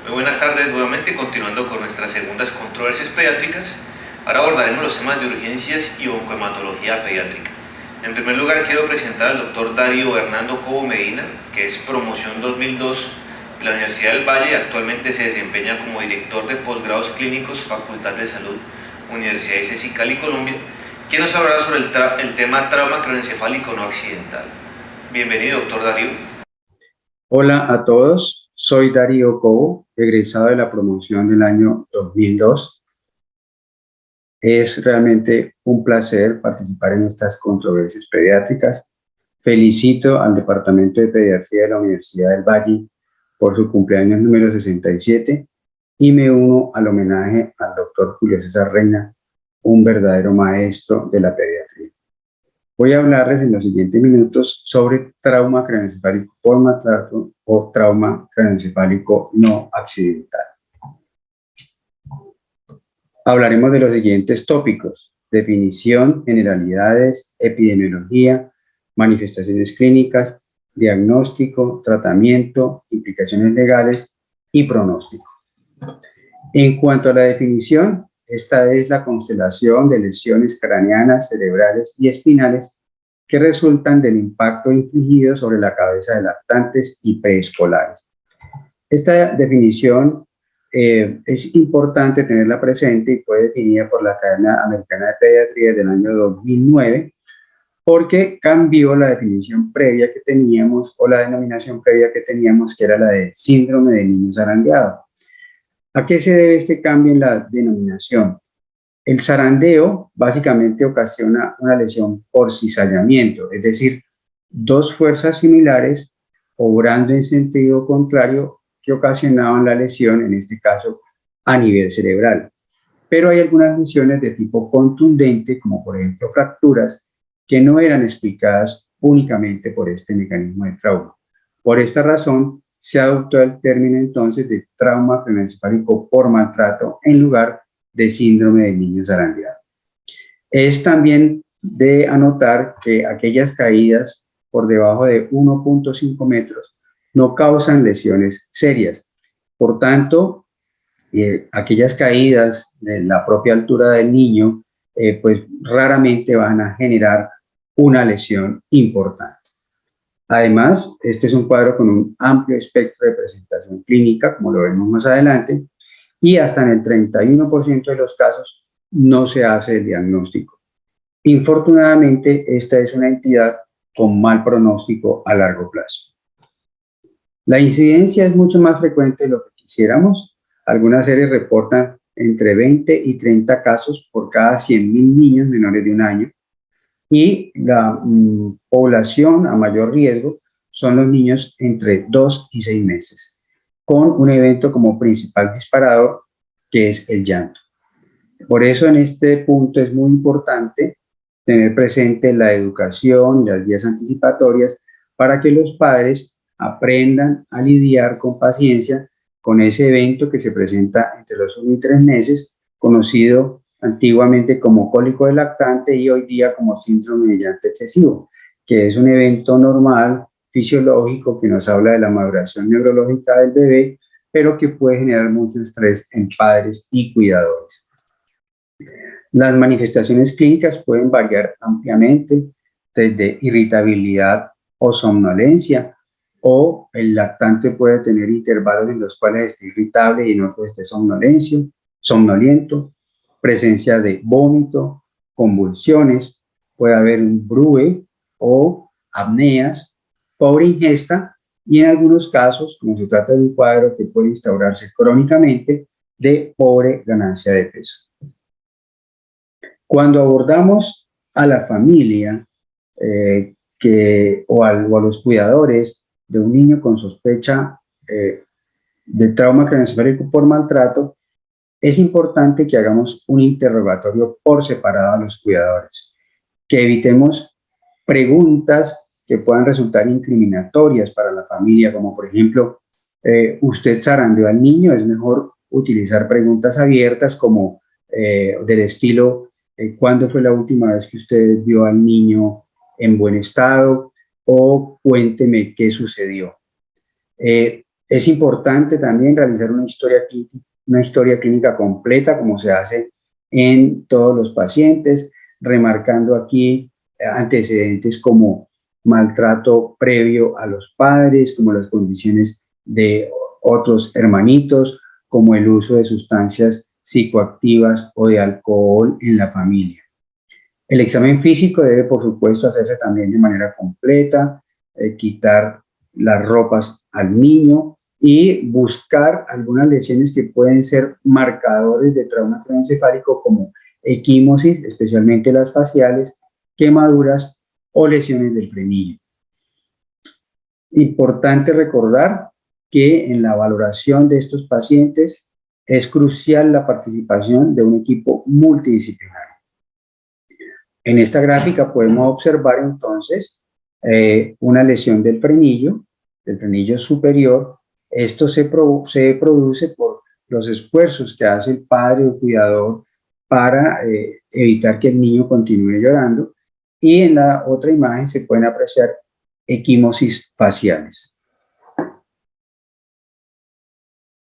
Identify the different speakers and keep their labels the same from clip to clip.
Speaker 1: Muy buenas tardes, nuevamente continuando con nuestras segundas controversias pediátricas. Ahora abordaremos los temas de urgencias y oncohematología pediátrica. En primer lugar quiero presentar al doctor Darío Hernando Cobo Medina, que es promoción 2002 de la Universidad del Valle y actualmente se desempeña como director de posgrados clínicos, Facultad de Salud, Universidad de ICESI Cali, Colombia, quien nos hablará sobre el tema trauma craneoencefálico no accidental. Bienvenido, doctor Darío.
Speaker 2: Hola a todos, soy Darío Cobo, egresado de la promoción del año 2002. Es realmente un placer participar en estas controversias pediátricas. Felicito al Departamento de Pediatría de la Universidad del Valle por su cumpleaños número 67 y me uno al homenaje al doctor Julio César Reina, un verdadero maestro de la pediatría. Voy a hablarles en los siguientes minutos sobre trauma craneoencefálico por maltrato o trauma craneoencefálico no accidental. Hablaremos de los siguientes tópicos: definición, generalidades, epidemiología, manifestaciones clínicas, diagnóstico, tratamiento, implicaciones legales y pronóstico. En cuanto a la definición, esta es la constelación de lesiones craneanas, cerebrales y espinales que resultan del impacto infligido sobre la cabeza de lactantes y preescolares. Esta definición es importante tenerla presente y fue definida por la Academia Americana de Pediatría del año 2009 porque cambió la definición previa que teníamos o la denominación previa que teníamos, que era la de síndrome de niño zarandeado. ¿A qué se debe este cambio en la denominación? El zarandeo básicamente ocasiona una lesión por cizallamiento, es decir, dos fuerzas similares obrando en sentido contrario que ocasionaban la lesión, en este caso a nivel cerebral. Pero hay algunas lesiones de tipo contundente, como por ejemplo fracturas, que no eran explicadas únicamente por este mecanismo de trauma. Por esta razón, se adoptó el término entonces de trauma craneoencefálico por maltrato en lugar de síndrome del niño zarandeado. Es también de anotar que aquellas caídas por debajo de 1.5 metros no causan lesiones serias. Por tanto, aquellas caídas de la propia altura del niño, pues raramente van a generar una lesión importante. Además, este es un cuadro con un amplio espectro de presentación clínica, como lo vemos más adelante, y hasta en el 31% de los casos no se hace el diagnóstico. Infortunadamente, esta es una entidad con mal pronóstico a largo plazo. La incidencia es mucho más frecuente de lo que quisiéramos. Algunas series reportan entre 20 y 30 casos por cada 100.000 niños menores de un año, y la población a mayor riesgo son los niños entre 2 y 6 meses, con un evento como principal disparador, que es el llanto. Por eso en este punto es muy importante tener presente la educación y las guías anticipatorias para que los padres aprendan a lidiar con paciencia con ese evento que se presenta entre los 1 y 3 meses, conocido antiguamente como cólico de lactante y hoy día como síndrome de llanto excesivo, que es un evento normal, fisiológico, que nos habla de la maduración neurológica del bebé, pero que puede generar mucho estrés en padres y cuidadores. Las manifestaciones clínicas pueden variar ampliamente, desde irritabilidad o somnolencia, o el lactante puede tener intervalos en los cuales esté irritable y en otros esté somnoliento, presencia de vómito, convulsiones, puede haber un BRUE o apneas, pobre ingesta y en algunos casos, como se trata de un cuadro que puede instaurarse crónicamente, de pobre ganancia de peso. Cuando abordamos a la familia o a los cuidadores de un niño con sospecha de trauma craneoencefálico por maltrato, es importante que hagamos un interrogatorio por separado a los cuidadores, que evitemos preguntas que puedan resultar incriminatorias para la familia, como por ejemplo, ¿usted zarandeó al niño? Es mejor utilizar preguntas abiertas como del estilo, ¿cuándo fue la última vez que usted vio al niño en buen estado? O cuénteme qué sucedió. Es importante también realizar una historia clínica completa, como se hace en todos los pacientes, remarcando aquí antecedentes como maltrato previo a los padres, como las condiciones de otros hermanitos, como el uso de sustancias psicoactivas o de alcohol en la familia. El examen físico debe, por supuesto, hacerse también de manera completa, quitar las ropas al niño y buscar algunas lesiones que pueden ser marcadores de trauma craneoencefálico como equimosis, especialmente las faciales, quemaduras o lesiones del frenillo. Importante recordar que en la valoración de estos pacientes es crucial la participación de un equipo multidisciplinario. En esta gráfica podemos observar entonces una lesión del frenillo superior. Esto se produce por los esfuerzos que hace el padre o cuidador para evitar que el niño continúe llorando. Y en la otra imagen se pueden apreciar equimosis faciales.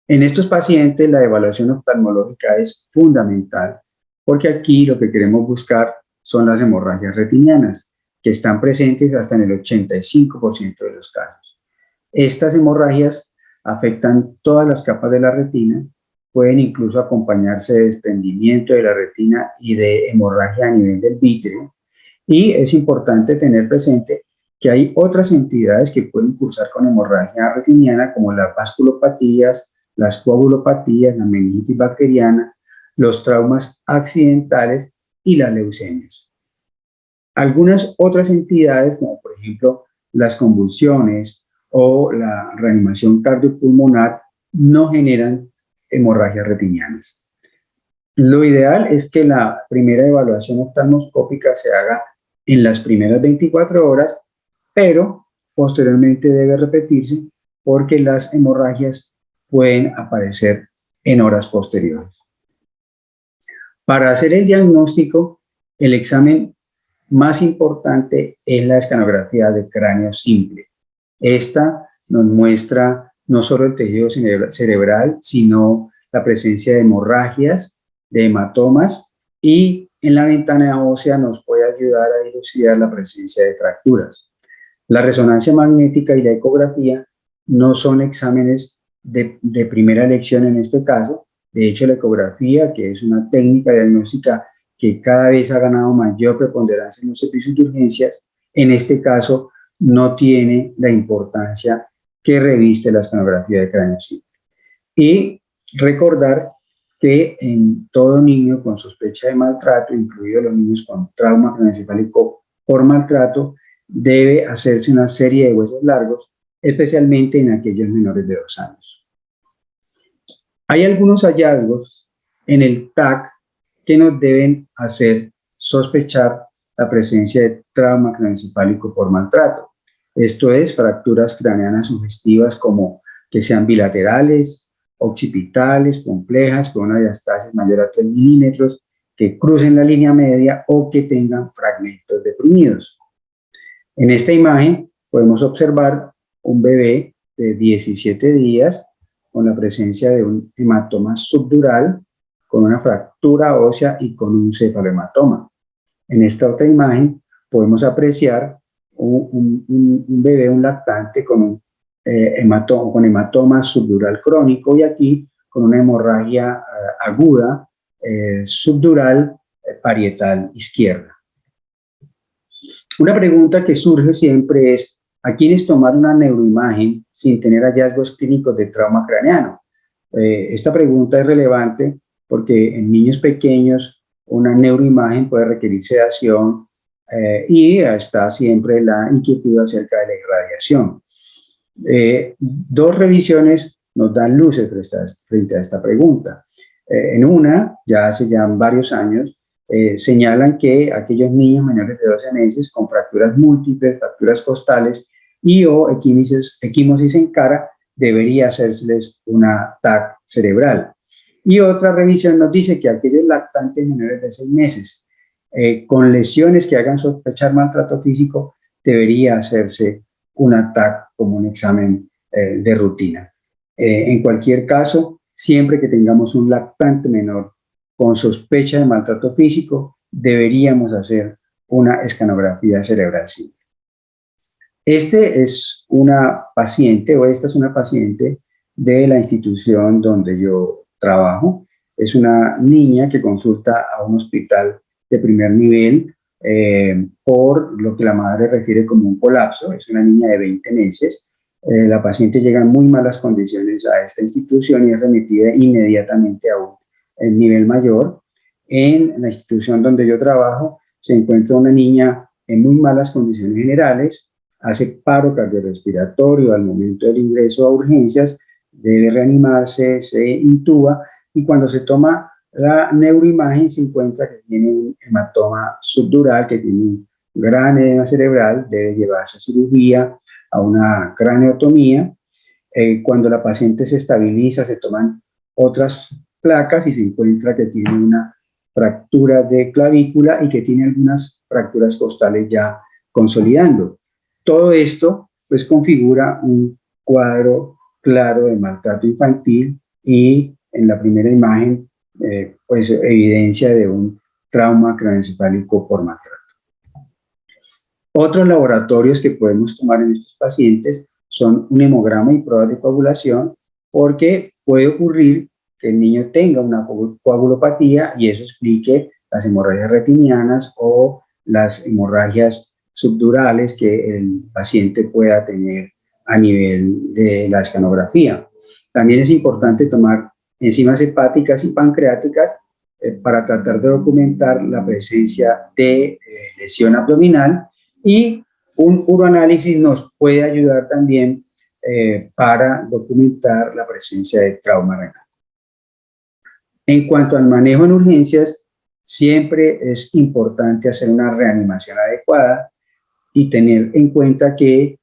Speaker 2: En estos pacientes la evaluación oftalmológica es fundamental porque aquí lo que queremos buscar son las hemorragias retinianas, que están presentes hasta en el 85% de los casos. Estas hemorragias afectan todas las capas de la retina, pueden incluso acompañarse de desprendimiento de la retina y de hemorragia a nivel del vítreo. Y es importante tener presente que hay otras entidades que pueden cursar con hemorragia retiniana, como las vasculopatías, las coagulopatías, la meningitis bacteriana, los traumas accidentales y las leucemias. Algunas otras entidades, como por ejemplo las convulsiones o la reanimación cardiopulmonar, no generan hemorragias retinianas. Lo ideal es que la primera evaluación oftalmoscópica se haga en las primeras 24 horas, pero posteriormente debe repetirse porque las hemorragias pueden aparecer en horas posteriores. Para hacer el diagnóstico, el examen más importante es la escanografía de cráneo simple. Esta nos muestra no solo el tejido cerebral, sino la presencia de hemorragias, de hematomas, y en la ventana ósea nos puede ayudar a dilucidar la presencia de fracturas. La resonancia magnética y la ecografía no son exámenes de primera elección en este caso. De hecho, la ecografía, que es una técnica diagnóstica que cada vez ha ganado mayor preponderancia en los servicios de urgencias, en este caso no tiene la importancia que reviste la escanografía de cráneo simple. Y recordar que en todo niño con sospecha de maltrato, incluidos los niños con trauma craneoencefálico por maltrato, debe hacerse una serie de huesos largos, especialmente en aquellos menores de 2 años. Hay algunos hallazgos en el TAC que nos deben hacer sospechar la presencia de trauma craneoencefálico por maltrato. Esto es, fracturas craneanas sugestivas como que sean bilaterales, occipitales, complejas, con una diastasis mayor a 3 milímetros, que crucen la línea media o que tengan fragmentos deprimidos. En esta imagen podemos observar un bebé de 17 días con la presencia de un hematoma subdural, con una fractura ósea y con un cefalohematoma. En esta otra imagen podemos apreciar un bebé, un lactante con hematoma subdural crónico y aquí con una hemorragia aguda subdural parietal izquierda. Una pregunta que surge siempre es: ¿a quiénes tomar una neuroimagen sin tener hallazgos clínicos de trauma craneano? Esta pregunta es relevante porque en niños pequeños una neuroimagen puede requerir sedación y está siempre la inquietud acerca de la irradiación. 2 revisiones nos dan luces frente a esta pregunta. En una, ya hace varios años, señalan que aquellos niños menores de 12 meses con fracturas múltiples, fracturas costales y o equimosis en cara, debería hacérseles una TAC cerebral. Y otra revisión nos dice que aquellos lactantes menores de 6 meses con lesiones que hagan sospechar maltrato físico, debería hacerse una TAC como un examen de rutina. En cualquier caso, siempre que tengamos un lactante menor con sospecha de maltrato físico, deberíamos hacer una escanografía cerebral simple. Este es una paciente, o esta es una paciente de la institución donde yo trabajo. Es una niña que consulta a un hospital de primer nivel por lo que la madre refiere como un colapso. Es una niña de 20 meses. La paciente llega en muy malas condiciones a esta institución y es remitida inmediatamente a un nivel mayor. En la institución donde yo trabajo se encuentra una niña en muy malas condiciones generales, hace paro cardiorrespiratorio al momento del ingreso a urgencias, debe reanimarse, se intuba y cuando se toma la neuroimagen se encuentra que tiene un hematoma subdural, que tiene un gran edema cerebral, debe llevarse a cirugía, a una craneotomía. Cuando la paciente se estabiliza, se toman otras placas y se encuentra que tiene una fractura de clavícula y que tiene algunas fracturas costales ya consolidando. Todo esto pues configura un cuadro claro de maltrato infantil y en la primera imagen pues evidencia de un trauma craneoencefálico por maltrato. Otros laboratorios que podemos tomar en estos pacientes son un hemograma y pruebas de coagulación, porque puede ocurrir que el niño tenga una coagulopatía y eso explique las hemorragias retinianas o las hemorragias subdurales que el paciente pueda tener a nivel de la escanografía. También es importante tomar enzimas hepáticas y pancreáticas para tratar de documentar la presencia de lesión abdominal, y un uroanálisis nos puede ayudar también para documentar la presencia de trauma renal. En cuanto al manejo en urgencias, siempre es importante hacer una reanimación adecuada y tener en cuenta que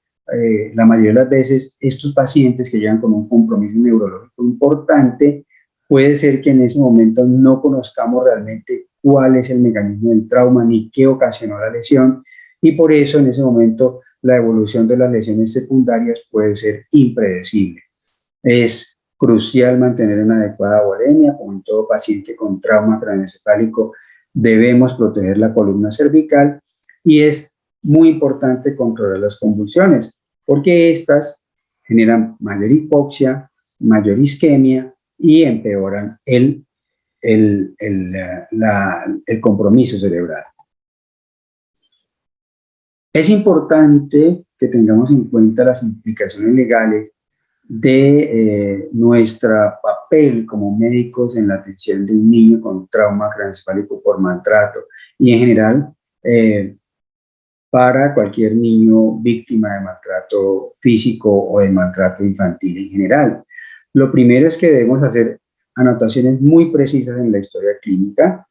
Speaker 2: la mayoría de las veces estos pacientes que llegan con un compromiso neurológico importante, puede ser que en ese momento no conozcamos realmente cuál es el mecanismo del trauma ni qué ocasionó la lesión, y por eso en ese momento la evolución de las lesiones secundarias puede ser impredecible. Es crucial mantener una adecuada volemia. Como en todo paciente con trauma craneoencefálico, debemos proteger la columna cervical y es muy importante controlar las convulsiones, porque estas generan mayor hipoxia, mayor isquemia y empeoran el compromiso cerebral. Es importante que tengamos en cuenta las implicaciones legales de nuestro papel como médicos en la atención de un niño con trauma craneoencefálico por maltrato y en general para cualquier niño víctima de maltrato físico o de maltrato infantil en general. Lo primero es que debemos hacer anotaciones muy precisas en la historia clínica.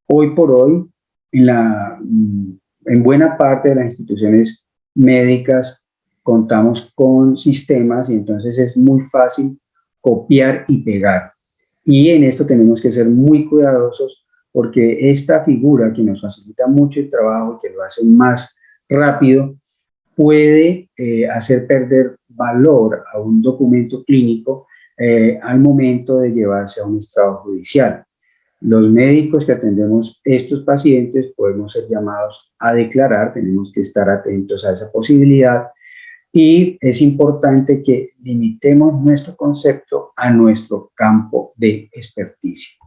Speaker 2: Hoy por hoy, en buena parte de las instituciones médicas contamos con sistemas y entonces es muy fácil copiar y pegar. Y en esto tenemos que ser muy cuidadosos, porque esta figura que nos facilita mucho el trabajo y que lo hace más rápido puede hacer perder valor a un documento clínico al momento de llevarse a un estrado judicial. Los médicos que atendemos estos pacientes podemos ser llamados a declarar, tenemos que estar atentos a esa posibilidad y es importante que limitemos nuestro concepto a nuestro campo de experticia.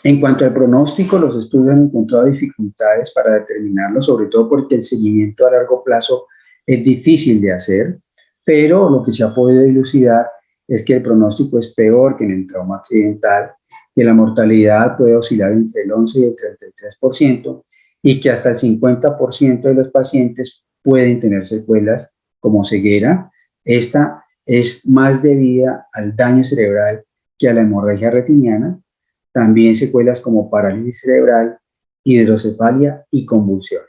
Speaker 2: En cuanto al pronóstico, los estudios han encontrado dificultades para determinarlo, sobre todo porque el seguimiento a largo plazo es difícil de hacer, pero lo que se ha podido dilucidar es que el pronóstico es peor que en el trauma accidental, que la mortalidad puede oscilar entre el 11 y el 33% y que hasta el 50% de los pacientes pueden tener secuelas como ceguera. Esta es más debida al daño cerebral que a la hemorragia retiniana. También secuelas como parálisis cerebral, hidrocefalia y convulsiones.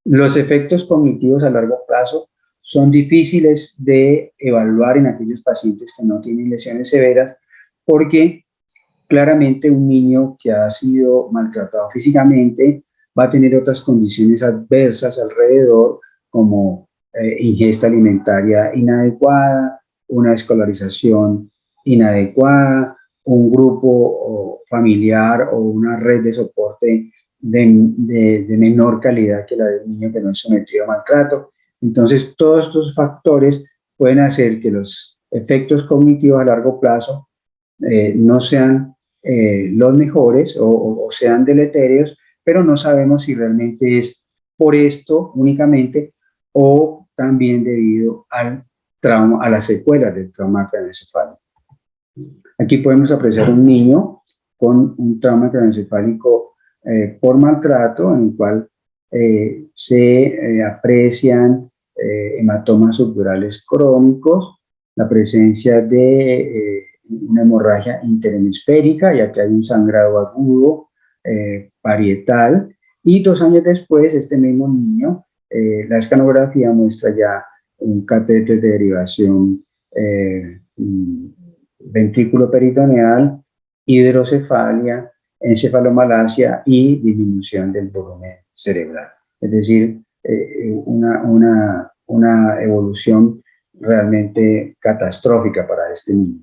Speaker 2: Los efectos cognitivos a largo plazo son difíciles de evaluar en aquellos pacientes que no tienen lesiones severas, porque claramente un niño que ha sido maltratado físicamente va a tener otras condiciones adversas alrededor, como ingesta alimentaria inadecuada, una escolarización inadecuada, un grupo familiar o una red de soporte de menor calidad que la del niño que no es sometido a maltrato. Entonces, todos estos factores pueden hacer que los efectos cognitivos a largo plazo no sean los mejores o sean deleterios, pero no sabemos si realmente es por esto únicamente o también debido al trauma, a las secuelas del trauma craneoencefálico. Aquí podemos apreciar un niño con un trauma craneoencefálico por maltrato, en el cual se aprecian hematomas subdurales crónicos, la presencia de una hemorragia interhemisférica, ya que hay un sangrado agudo parietal, y 2 años después, este mismo niño, la escanografía muestra ya un catéter de derivación ventrículo peritoneal, hidrocefalia, encefalomalacia y disminución del volumen cerebral. Es decir, una evolución realmente catastrófica para este niño.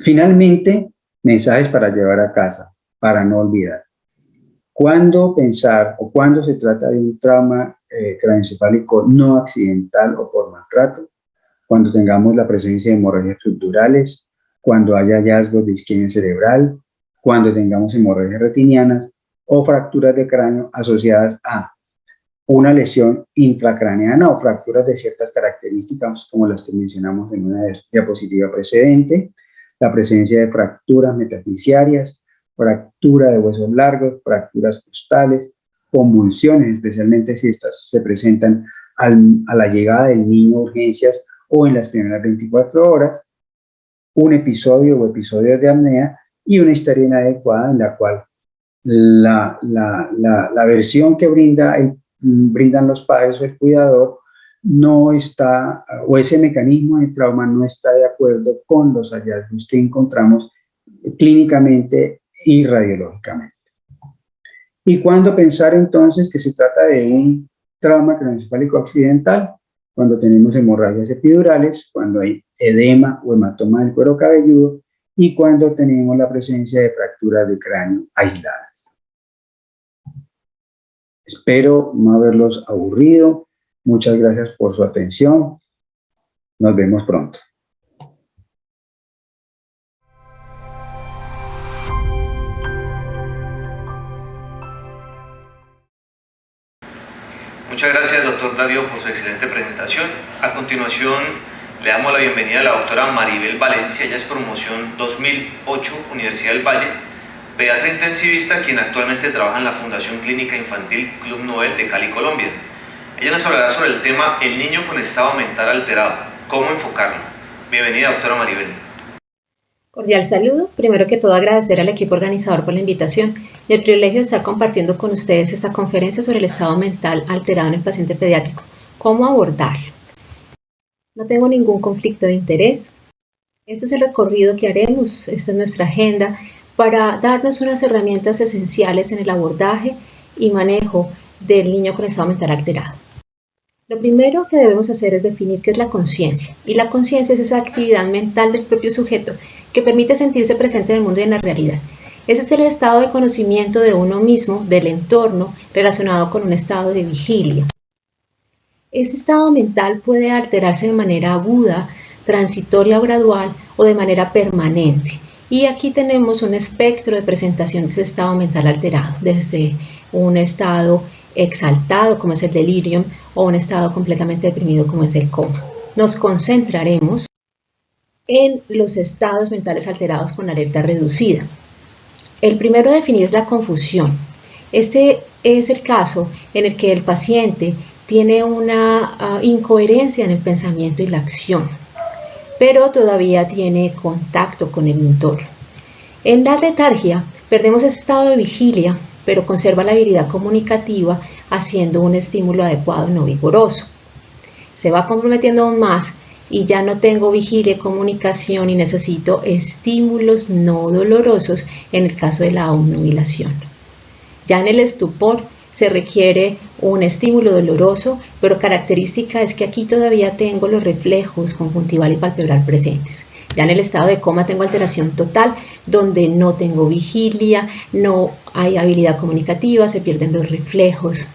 Speaker 2: Finalmente, mensajes para llevar a casa, para no olvidar. ¿Cuándo pensar o cuándo se trata de un trauma craneoencefálico no accidental o por maltrato? Cuando tengamos la presencia de hemorragias estructurales, cuando haya hallazgos de isquemia cerebral, cuando tengamos hemorragias retinianas o fracturas de cráneo asociadas a una lesión intracraneana o fracturas de ciertas características como las que mencionamos en una diapositiva precedente, la presencia de fracturas metafisiarias, fractura de huesos largos, fracturas costales, convulsiones, especialmente si estas se presentan a la llegada del niño a urgencias o en las primeras 24 horas, un episodio o episodios de apnea y una historia inadecuada en la cual la versión que brindan los padres o el cuidador no está, o ese mecanismo de trauma no está de acuerdo con los hallazgos que encontramos clínicamente y radiológicamente. ¿Y cuándo pensar entonces que se trata de un trauma craneoencefálico accidental? Cuando tenemos hemorragias epidurales, cuando hay edema o hematoma del cuero cabelludo y cuando tenemos la presencia de fracturas de cráneo aisladas. Espero no haberlos aburrido. Muchas gracias por su atención. Nos vemos pronto.
Speaker 1: Muchas gracias, doctor Darío, por su excelente presentación. A continuación, le damos la bienvenida a la doctora Maribel Valencia. Ella es promoción 2008, Universidad del Valle, pediatra intensivista, quien actualmente trabaja en la Fundación Clínica Infantil Club Nobel de Cali, Colombia. Ella nos hablará sobre el tema el niño con estado mental alterado, cómo enfocarlo. Bienvenida, doctora Maribel.
Speaker 3: Cordial saludo. Primero que todo, agradecer al equipo organizador por la invitación y el privilegio de estar compartiendo con ustedes esta conferencia sobre el estado mental alterado en el paciente pediátrico. ¿Cómo abordarlo? No tengo ningún conflicto de interés. Este es el recorrido que haremos, esta es nuestra agenda, para darnos unas herramientas esenciales en el abordaje y manejo del niño con estado mental alterado. Lo primero que debemos hacer es definir qué es la conciencia. Y la conciencia es esa actividad mental del propio sujeto que permite sentirse presente en el mundo y en la realidad. Ese es el estado de conocimiento de uno mismo, del entorno, relacionado con un estado de vigilia. Ese estado mental puede alterarse de manera aguda, transitoria o gradual o de manera permanente. Y aquí tenemos un espectro de presentación de ese estado mental alterado, desde un estado exaltado como es el delirium o un estado completamente deprimido como es el coma. Nos concentraremos en los estados mentales alterados con alerta reducida. El primero a definir es la confusión. Este es el caso en el que el paciente tiene una incoherencia en el pensamiento y la acción, pero todavía tiene contacto con el entorno. En la letargia perdemos ese estado de vigilia, pero conserva la habilidad comunicativa haciendo un estímulo adecuado no vigoroso. Se va comprometiendo aún más y ya no tengo vigilia y comunicación y necesito estímulos no dolorosos en el caso de la obnubilación. Ya en el estupor se requiere un estímulo doloroso, pero característica es que aquí todavía tengo los reflejos conjuntival y palpebral presentes. Ya en el estado de coma tengo alteración total, donde no tengo vigilia, no hay habilidad comunicativa, se pierden los reflejos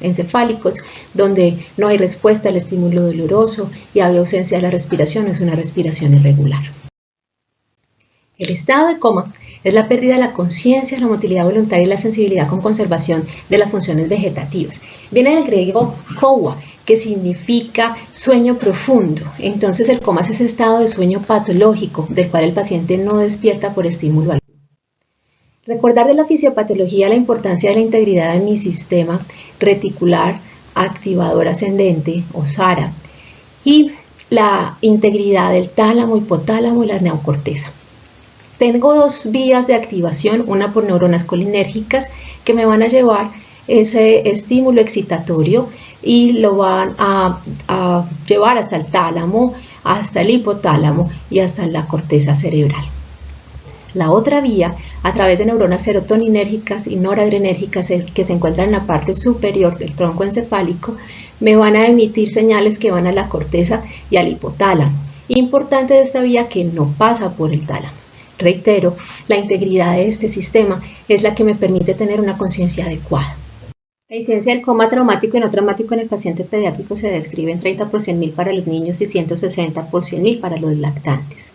Speaker 3: encefálicos, donde no hay respuesta al estímulo doloroso y hay ausencia de la respiración, es una respiración irregular. El estado de coma es la pérdida de la conciencia, la motilidad voluntaria y la sensibilidad con conservación de las funciones vegetativas. Viene del griego kowa, que significa sueño profundo. Entonces el coma es ese estado de sueño patológico del cual el paciente no despierta por estímulo alguno. Recordar de la fisiopatología la importancia de la integridad de mi sistema reticular activador ascendente o SARA y la integridad del tálamo, hipotálamo y la neocorteza. Tengo dos vías de activación, una por neuronas colinérgicas que me van a llevar ese estímulo excitatorio y lo van a llevar hasta el tálamo, hasta el hipotálamo y hasta la corteza cerebral. La otra vía, a través de neuronas serotoninérgicas y noradrenérgicas que se encuentran en la parte superior del tronco encefálico, me van a emitir señales que van a la corteza y al hipotálamo. Importante de esta vía que no pasa por el tálamo. Reitero, la integridad de este sistema es la que me permite tener una conciencia adecuada. La incidencia del coma traumático y no traumático en el paciente pediátrico se describe en 30 por 100.000 para los niños y 160 por 100.000 para los lactantes.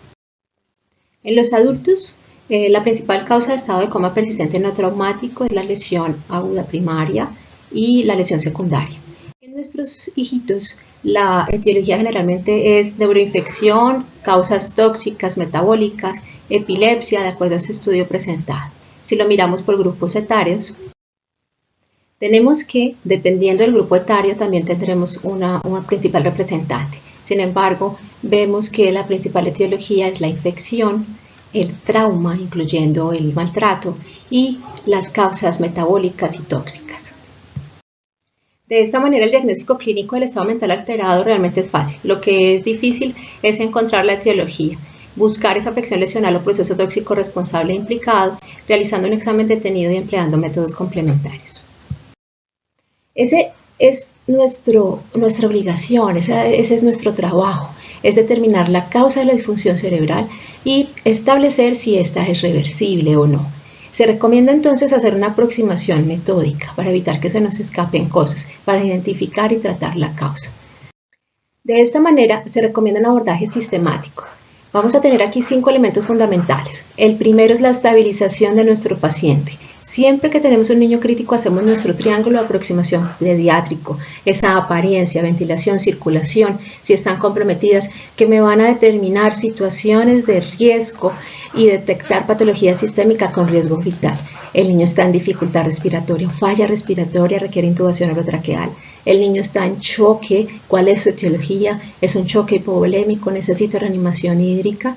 Speaker 3: En los adultos, la principal causa de estado de coma persistente no traumático es la lesión aguda primaria y la lesión secundaria. En nuestros hijitos, la etiología generalmente es neuroinfección, causas tóxicas, metabólicas, epilepsia, de acuerdo a ese estudio presentado. Si lo miramos por grupos etarios, tenemos que, dependiendo del grupo etario, también tendremos una principal representante. Sin embargo, vemos que la principal etiología es la infección, el trauma, incluyendo el maltrato, y las causas metabólicas y tóxicas. De esta manera, el diagnóstico clínico del estado mental alterado realmente es fácil. Lo que es difícil es encontrar la etiología, buscar esa afección lesional o proceso tóxico responsable e implicado, realizando un examen detenido y empleando métodos complementarios. Ese es nuestra obligación, ese es nuestro trabajo, es determinar la causa de la disfunción cerebral y establecer si esta es reversible o no. Se recomienda entonces hacer una aproximación metódica para evitar que se nos escapen cosas, para identificar y tratar la causa. De esta manera se recomienda un abordaje sistemático. Vamos a tener aquí 5 elementos fundamentales. El primero es la estabilización de nuestro paciente. Siempre que tenemos un niño crítico hacemos nuestro triángulo de aproximación pediátrico, esa apariencia, ventilación, circulación, si están comprometidas, que me van a determinar situaciones de riesgo y detectar patología sistémica con riesgo vital. El niño está en dificultad respiratoria, falla respiratoria, requiere intubación orotraqueal. El niño está en choque, ¿cuál es su etiología? Es un choque hipovolémico, necesita reanimación hídrica.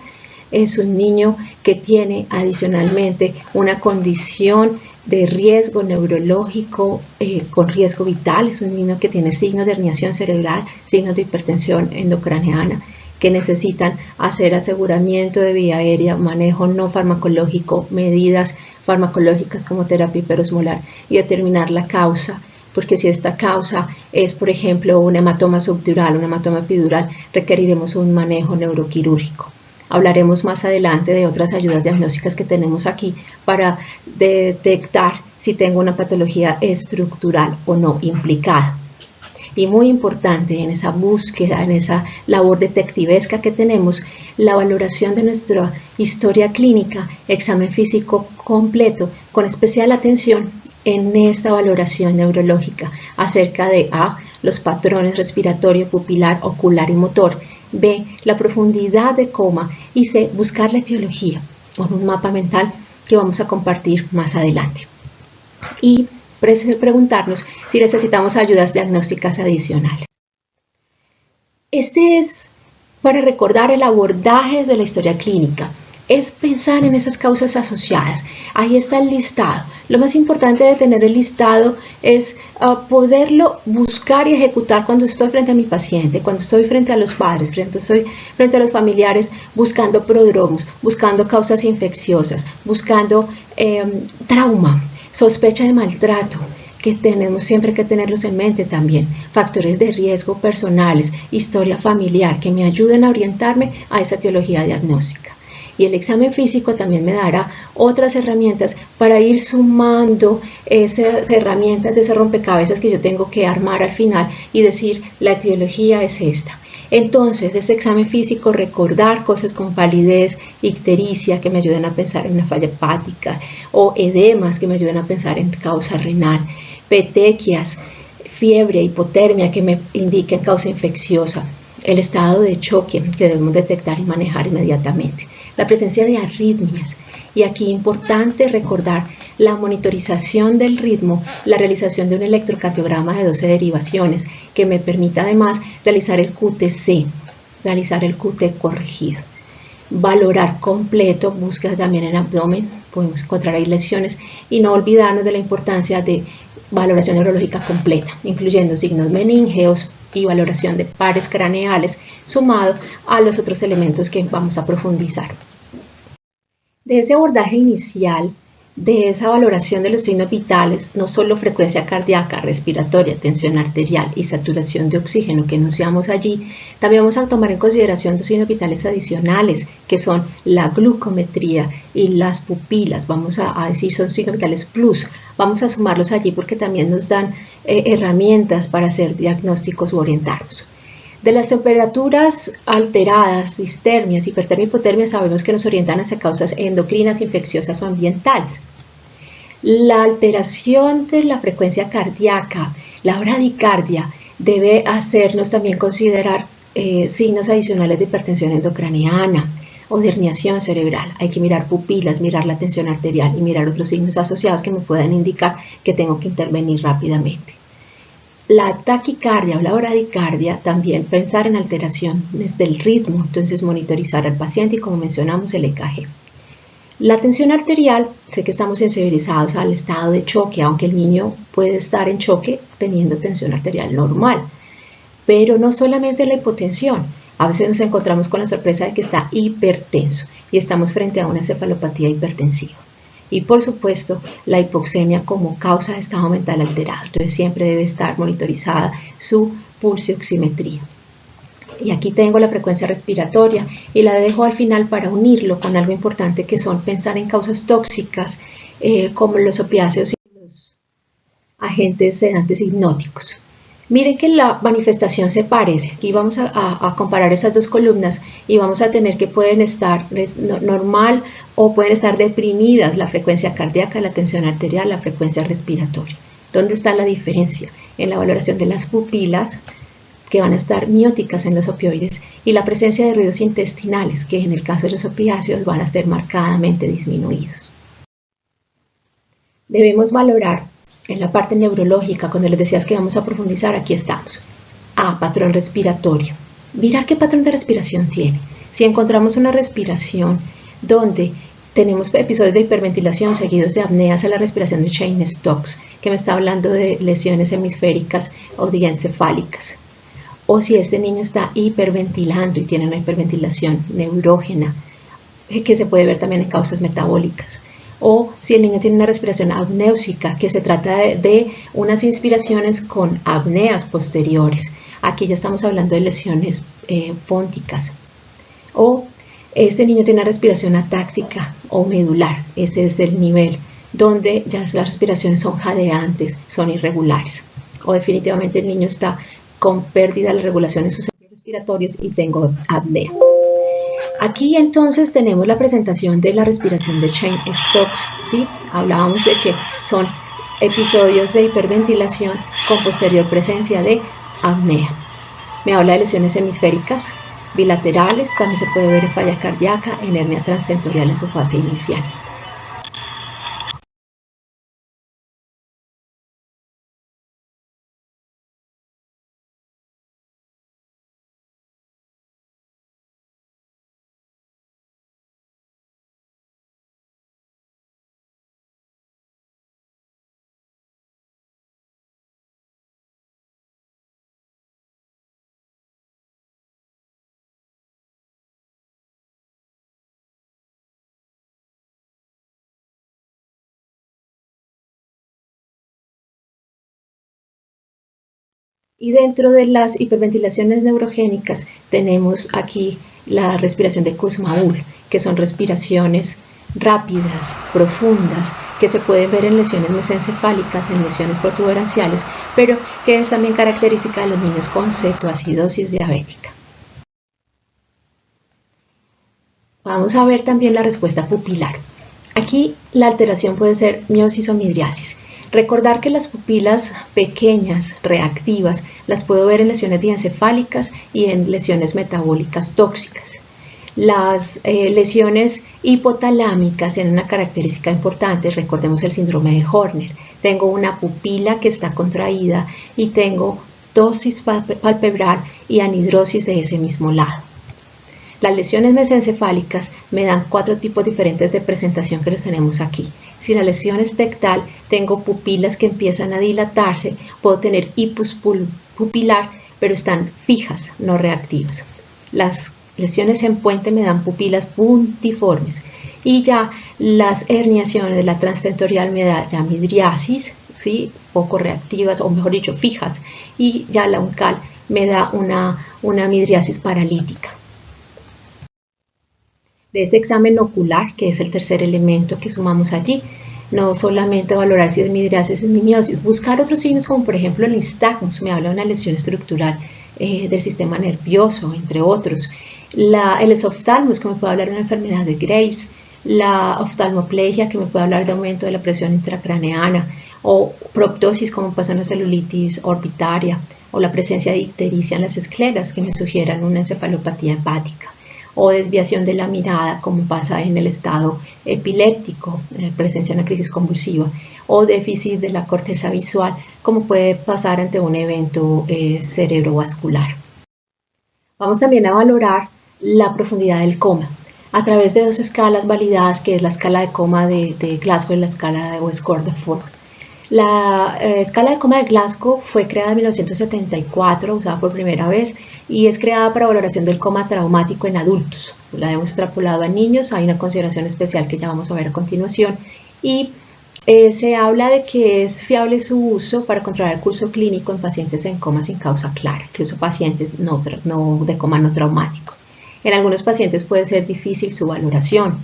Speaker 3: Es un niño que tiene adicionalmente una condición de riesgo neurológico con riesgo vital. Es un niño que tiene signos de herniación cerebral, signos de hipertensión endocraneana, que necesitan hacer aseguramiento de vía aérea, manejo no farmacológico, medidas farmacológicas como terapia hiperosmolar y determinar la causa. Porque si esta causa es, por ejemplo, un hematoma subdural, un hematoma epidural, requeriremos un manejo neuroquirúrgico. Hablaremos más adelante de otras ayudas diagnósticas que tenemos aquí para detectar si tengo una patología estructural o no implicada. Y muy importante en esa búsqueda, en esa labor detectivesca que tenemos, la valoración de nuestra historia clínica, examen físico completo, con especial atención en esta valoración neurológica acerca de A, los patrones respiratorio, pupilar, ocular y motor, B, la profundidad de coma y C, buscar la etiología con un mapa mental que vamos a compartir más adelante. Y preguntarnos si necesitamos ayudas diagnósticas adicionales. Este es para recordar el abordaje desde la historia clínica. Es pensar en esas causas asociadas. Ahí está el listado. Lo más importante de tener el listado es poderlo buscar y ejecutar cuando estoy frente a mi paciente, cuando estoy frente a los padres, cuando estoy frente a los familiares, buscando prodromos, buscando causas infecciosas, buscando trauma. Sospecha de maltrato, que tenemos siempre que tenerlos en mente también. Factores de riesgo personales, historia familiar, que me ayuden a orientarme a esa etiología diagnóstica. Y el examen físico también me dará otras herramientas para ir sumando esas herramientas de ese rompecabezas que yo tengo que armar al final y decir, la etiología es esta. Entonces, ese examen físico, recordar cosas con palidez, ictericia, que me ayuden a pensar en una falla hepática, o edemas, que me ayuden a pensar en causa renal, petequias, fiebre, hipotermia, que me indiquen causa infecciosa, el estado de choque, que debemos detectar y manejar inmediatamente, la presencia de arritmias. Y aquí importante recordar la monitorización del ritmo, la realización de un electrocardiograma de 12 derivaciones que me permita además realizar el QTC, realizar el QT corregido. Valorar completo, búsqueda también en abdomen, podemos encontrar ahí lesiones y no olvidarnos de la importancia de valoración neurológica completa, incluyendo signos meníngeos y valoración de pares craneales, sumado a los otros elementos que vamos a profundizar. De ese abordaje inicial, de esa valoración de los signos vitales, no solo frecuencia cardíaca, respiratoria, tensión arterial y saturación de oxígeno que enunciamos allí, también vamos a tomar en consideración dos signos vitales adicionales, que son la glucometría y las pupilas. Vamos a decir son signos vitales plus. Vamos a sumarlos allí porque también nos dan herramientas para hacer diagnósticos u orientarnos. De las temperaturas alteradas, histermias, hipertermia y hipotermia, sabemos que nos orientan hacia causas endocrinas, infecciosas o ambientales. La alteración de la frecuencia cardíaca, la bradicardia, debe hacernos también considerar signos adicionales de hipertensión endocraniana o de herniación cerebral. Hay que mirar pupilas, mirar la tensión arterial y mirar otros signos asociados que me puedan indicar que tengo que intervenir rápidamente. La taquicardia o la bradicardia, también pensar en alteraciones del ritmo, entonces monitorizar al paciente y como mencionamos el EKG. La tensión arterial, sé que estamos sensibilizados al estado de choque, aunque el niño puede estar en choque teniendo tensión arterial normal, pero no solamente la hipotensión, a veces nos encontramos con la sorpresa de que está hipertenso y estamos frente a una encefalopatía hipertensiva. Y por supuesto la hipoxemia como causa de estado mental alterado, entonces siempre debe estar monitorizada su pulsioximetría. Y aquí tengo la frecuencia respiratoria y la dejo al final para unirlo con algo importante que son pensar en causas tóxicas como los opiáceos y los agentes sedantes hipnóticos. Miren que la manifestación se parece. Aquí vamos a comparar esas dos columnas y vamos a tener que pueden estar normal o pueden estar deprimidas la frecuencia cardíaca, la tensión arterial, la frecuencia respiratoria. ¿Dónde está la diferencia? En la valoración de las pupilas, que van a estar mióticas en los opioides, y la presencia de ruidos intestinales, que en el caso de los opiáceos van a estar marcadamente disminuidos. Debemos valorar en la parte neurológica, cuando les decías que vamos a profundizar, aquí estamos. Patrón respiratorio. Mirar qué patrón de respiración tiene. Si encontramos una respiración donde tenemos episodios de hiperventilación seguidos de apneas a la respiración de Cheyne-Stokes, que me está hablando de lesiones hemisféricas o diencefálicas. O si este niño está hiperventilando y tiene una hiperventilación neurógena, que se puede ver también en causas metabólicas. O si el niño tiene una respiración apnéusica, que se trata de unas inspiraciones con apneas posteriores. Aquí ya estamos hablando de lesiones pónticas. O este niño tiene una respiración atáxica o medular. Ese es el nivel donde ya las respiraciones son jadeantes, son irregulares. O definitivamente el niño está con pérdida de la regulación en sus centros respiratorios y tengo apnea. Aquí entonces tenemos la presentación de la respiración de Cheyne-Stokes, ¿sí? Hablábamos de que son episodios de hiperventilación con posterior presencia de apnea. Me habla de lesiones hemisféricas, bilaterales, también se puede ver en falla cardíaca, en hernia transtentorial en su fase inicial. Y dentro de las hiperventilaciones neurogénicas tenemos aquí la respiración de Kussmaul, que son respiraciones rápidas, profundas, que se pueden ver en lesiones mesencefálicas, en lesiones protuberanciales, pero que es también característica de los niños con cetoacidosis diabética. Vamos a ver también la respuesta pupilar. Aquí la alteración puede ser miosis o midriasis. Recordar que las pupilas pequeñas, reactivas, las puedo ver en lesiones diencefálicas y en lesiones metabólicas tóxicas. Las lesiones hipotalámicas tienen una característica importante, recordemos el síndrome de Horner. Tengo una pupila que está contraída y tengo ptosis palpebral y anhidrosis de ese mismo lado. Las lesiones mesencefálicas me dan 4 tipos diferentes de presentación que los tenemos aquí. Si la lesión es tectal, tengo pupilas que empiezan a dilatarse, puedo tener hipus pupilar, pero están fijas, no reactivas. Las lesiones en puente me dan pupilas puntiformes y ya las herniaciones de la transtentorial me da ya midriasis, ¿sí? Poco reactivas o mejor dicho fijas, y ya la uncal me da una midriasis paralítica. De ese examen ocular, que es el tercer elemento que sumamos allí, no solamente valorar si es midriasis o mimiosis, buscar otros signos como por ejemplo el nistagmus, me habla de una lesión estructural del sistema nervioso, entre otros. El esoftalmos, que me puede hablar de una enfermedad de Graves, la oftalmoplegia, que me puede hablar de aumento de la presión intracraneana, o proptosis, como pasa en la celulitis orbitaria, o la presencia de ictericia en las escleras, que me sugieran una encefalopatía hepática, o desviación de la mirada, como pasa en el estado epiléptico, presencia de una crisis convulsiva, o déficit de la corteza visual, como puede pasar ante un evento cerebrovascular. Vamos también a valorar la profundidad del coma a través de 2 escalas validadas, que es la escala de coma de Glasgow y la escala de Westcott de Ford. La escala de coma de Glasgow fue creada en 1974, usada por primera vez, y es creada para valoración del coma traumático en adultos. La hemos extrapolado a niños, hay una consideración especial que ya vamos a ver a continuación, y se habla de que es fiable su uso para controlar el curso clínico en pacientes en coma sin causa clara, incluso pacientes de coma no traumático. En algunos pacientes puede ser difícil su valoración.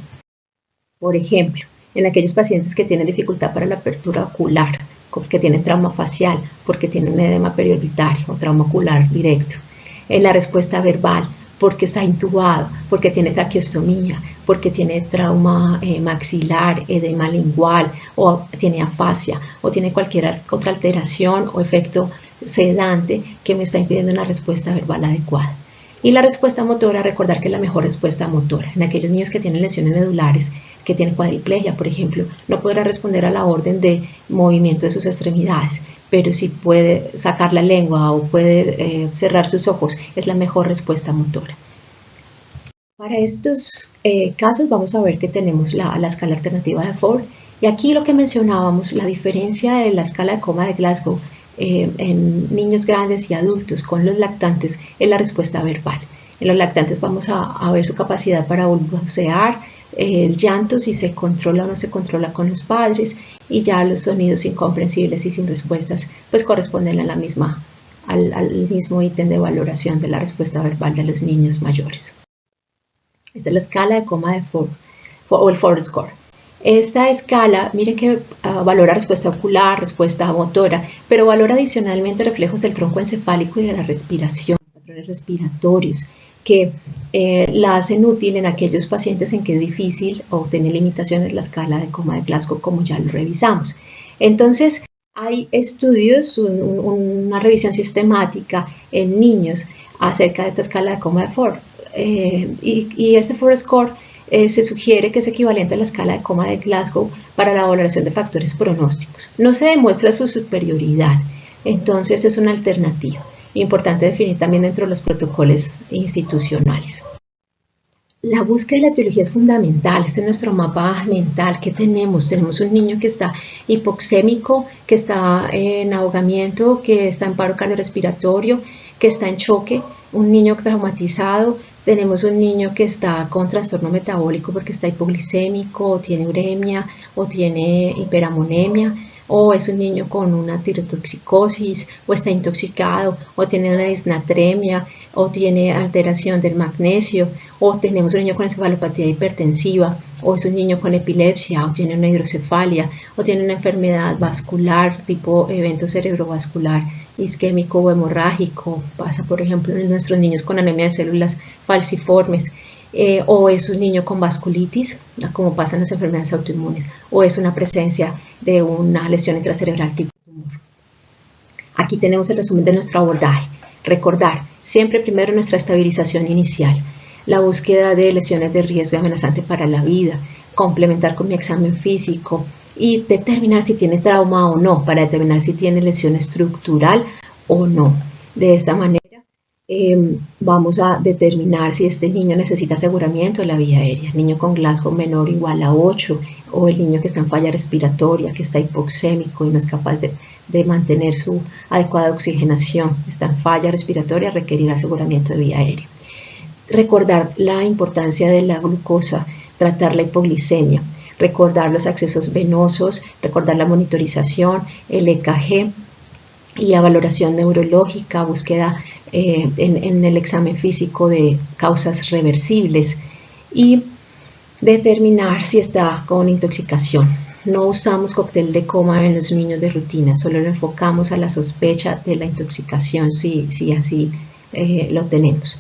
Speaker 3: Por ejemplo, en aquellos pacientes que tienen dificultad para la apertura ocular, porque tienen trauma facial, porque tienen un edema periorbitario o trauma ocular directo. En la respuesta verbal, porque está intubado, porque tiene traqueostomía, porque tiene trauma maxilar, edema lingual, o tiene afasia, o tiene cualquier otra alteración o efecto sedante que me está impidiendo una respuesta verbal adecuada. Y la respuesta motora, recordar que es la mejor respuesta motora. En aquellos niños que tienen lesiones medulares, que tienen cuadriplegia, por ejemplo, no podrá responder a la orden de movimiento de sus extremidades, pero si puede sacar la lengua o puede cerrar sus ojos, es la mejor respuesta motora. Para estos casos vamos a ver que tenemos la escala alternativa de Ford, y aquí lo que mencionábamos, la diferencia de la escala de coma de Glasgow en niños grandes y adultos con los lactantes es la respuesta verbal. En los lactantes vamos a ver su capacidad para balbucear, el llanto, si se controla o no se controla con los padres, y ya los sonidos incomprensibles y sin respuestas pues corresponden a al mismo ítem de valoración de la respuesta verbal de los niños mayores. Esta es la escala de coma de Ford, o el Ford Score. Esta escala, miren que valora respuesta ocular, respuesta motora, pero valora adicionalmente reflejos del tronco encefálico y de la respiración, patrones respiratorios, que la hacen útil en aquellos pacientes en que es difícil o tiene limitaciones la escala de coma de Glasgow, como ya lo revisamos. Entonces, hay estudios, una revisión sistemática en niños acerca de esta escala de coma de Ford. Y este Ford Score se sugiere que es equivalente a la escala de coma de Glasgow para la valoración de factores pronósticos. No se demuestra su superioridad, entonces es una alternativa. Importante definir también dentro de los protocolos institucionales. La búsqueda de la etiología es fundamental. Este es nuestro mapa mental. ¿Qué tenemos? Tenemos un niño que está hipoxémico, que está en ahogamiento, que está en paro cardiorrespiratorio, que está en choque, un niño traumatizado. Tenemos un niño que está con trastorno metabólico porque está hipoglicémico, o tiene uremia, o tiene hiperamonemia, o es un niño con una tirotoxicosis, o está intoxicado, o tiene una disnatremia, o tiene alteración del magnesio, o tenemos un niño con encefalopatía hipertensiva, o es un niño con epilepsia, o tiene una hidrocefalia, o tiene una enfermedad vascular tipo evento cerebrovascular isquémico o hemorrágico, pasa por ejemplo en nuestros niños con anemia de células falciformes, o es un niño con vasculitis, como pasa en las enfermedades autoinmunes, o es una presencia de una lesión intracerebral tipo tumor. Aquí tenemos el resumen de nuestro abordaje. Recordar, siempre primero nuestra estabilización inicial, la búsqueda de lesiones de riesgo amenazante para la vida, complementar con mi examen físico y determinar si tiene trauma o no, para determinar si tiene lesión estructural o no. De esta manera vamos a determinar si este niño necesita aseguramiento de la vía aérea, el niño con Glasgow menor o igual a 8, o el niño que está en falla respiratoria, que está hipoxémico y no es capaz de mantener su adecuada oxigenación, está en falla respiratoria, requerirá aseguramiento de vía aérea. Recordar la importancia de la glucosa, tratar la hipoglicemia, recordar los accesos venosos, recordar la monitorización, el EKG y la valoración neurológica, búsqueda en el examen físico de causas reversibles y determinar si está con intoxicación. No usamos cóctel de coma en los niños de rutina, solo lo enfocamos a la sospecha de la intoxicación si así lo tenemos.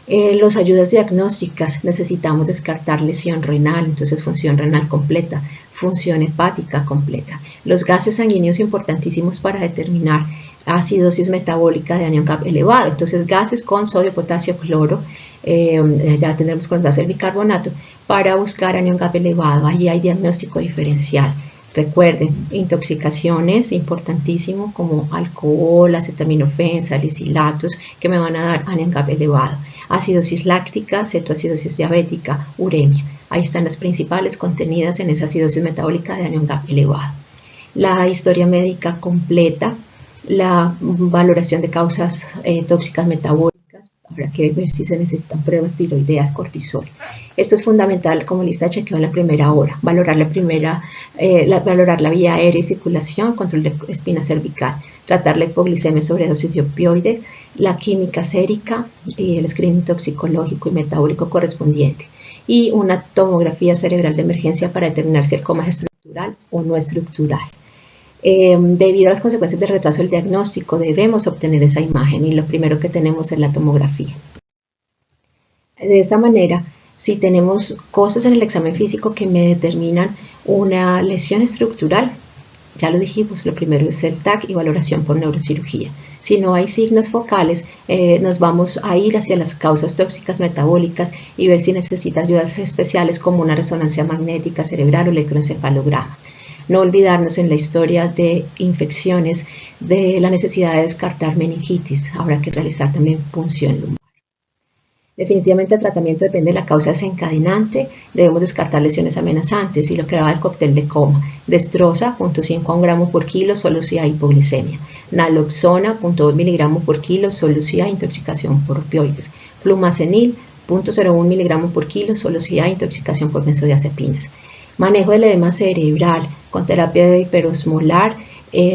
Speaker 3: Las ayudas diagnósticas, necesitamos descartar lesión renal, entonces función renal completa, función hepática completa. Los gases sanguíneos importantísimos para determinar acidosis metabólica de anión Cap elevado, entonces gases con sodio, potasio, cloro, ya tendremos con el gas del bicarbonato para buscar anión Cap elevado, allí hay diagnóstico diferencial. Recuerden, intoxicaciones importantísimo como alcohol, acetaminofén, salicilatos que me van a dar anión Cap elevado. Acidosis láctica, cetoacidosis diabética, uremia. Ahí están las principales contenidas en esa acidosis metabólica de anión Cap elevado. La historia médica completa, la valoración de causas tóxicas metabólicas, habrá que ver si se necesitan pruebas tiroideas, cortisol. Esto es fundamental como lista de chequeo en la primera hora, valorar la vía aérea y circulación, control de espina cervical, tratar la hipoglicemia, sobredosis de opioides, la química sérica y el screening toxicológico y metabólico correspondiente y una tomografía cerebral de emergencia para determinar si el coma es estructural o no estructural. Debido a las consecuencias del retraso del diagnóstico debemos obtener esa imagen y lo primero que tenemos es la tomografía. De esa manera, si tenemos cosas en el examen físico que me determinan una lesión estructural, ya lo dijimos, lo primero es el TAC y valoración por neurocirugía. Si no hay signos focales, nos vamos a ir hacia las causas tóxicas metabólicas y ver si necesita ayudas especiales como una resonancia magnética cerebral o electroencefalograma. No olvidarnos en la historia de infecciones de la necesidad de descartar meningitis. Habrá que realizar también punción lumbar. Definitivamente el tratamiento depende de la causa desencadenante. Debemos descartar lesiones amenazantes y lo que daba el cóctel de coma. Destroza, 0.5 a 1 gramo por kilo, solo si hay hipoglicemia. Naloxona, 0.2 miligramos por kilo, solo si hay intoxicación por opioides. Flumazenil, 0.01 miligramos por kilo, solo si hay intoxicación por benzodiazepinas. Manejo del edema cerebral con terapia de hiperosmolar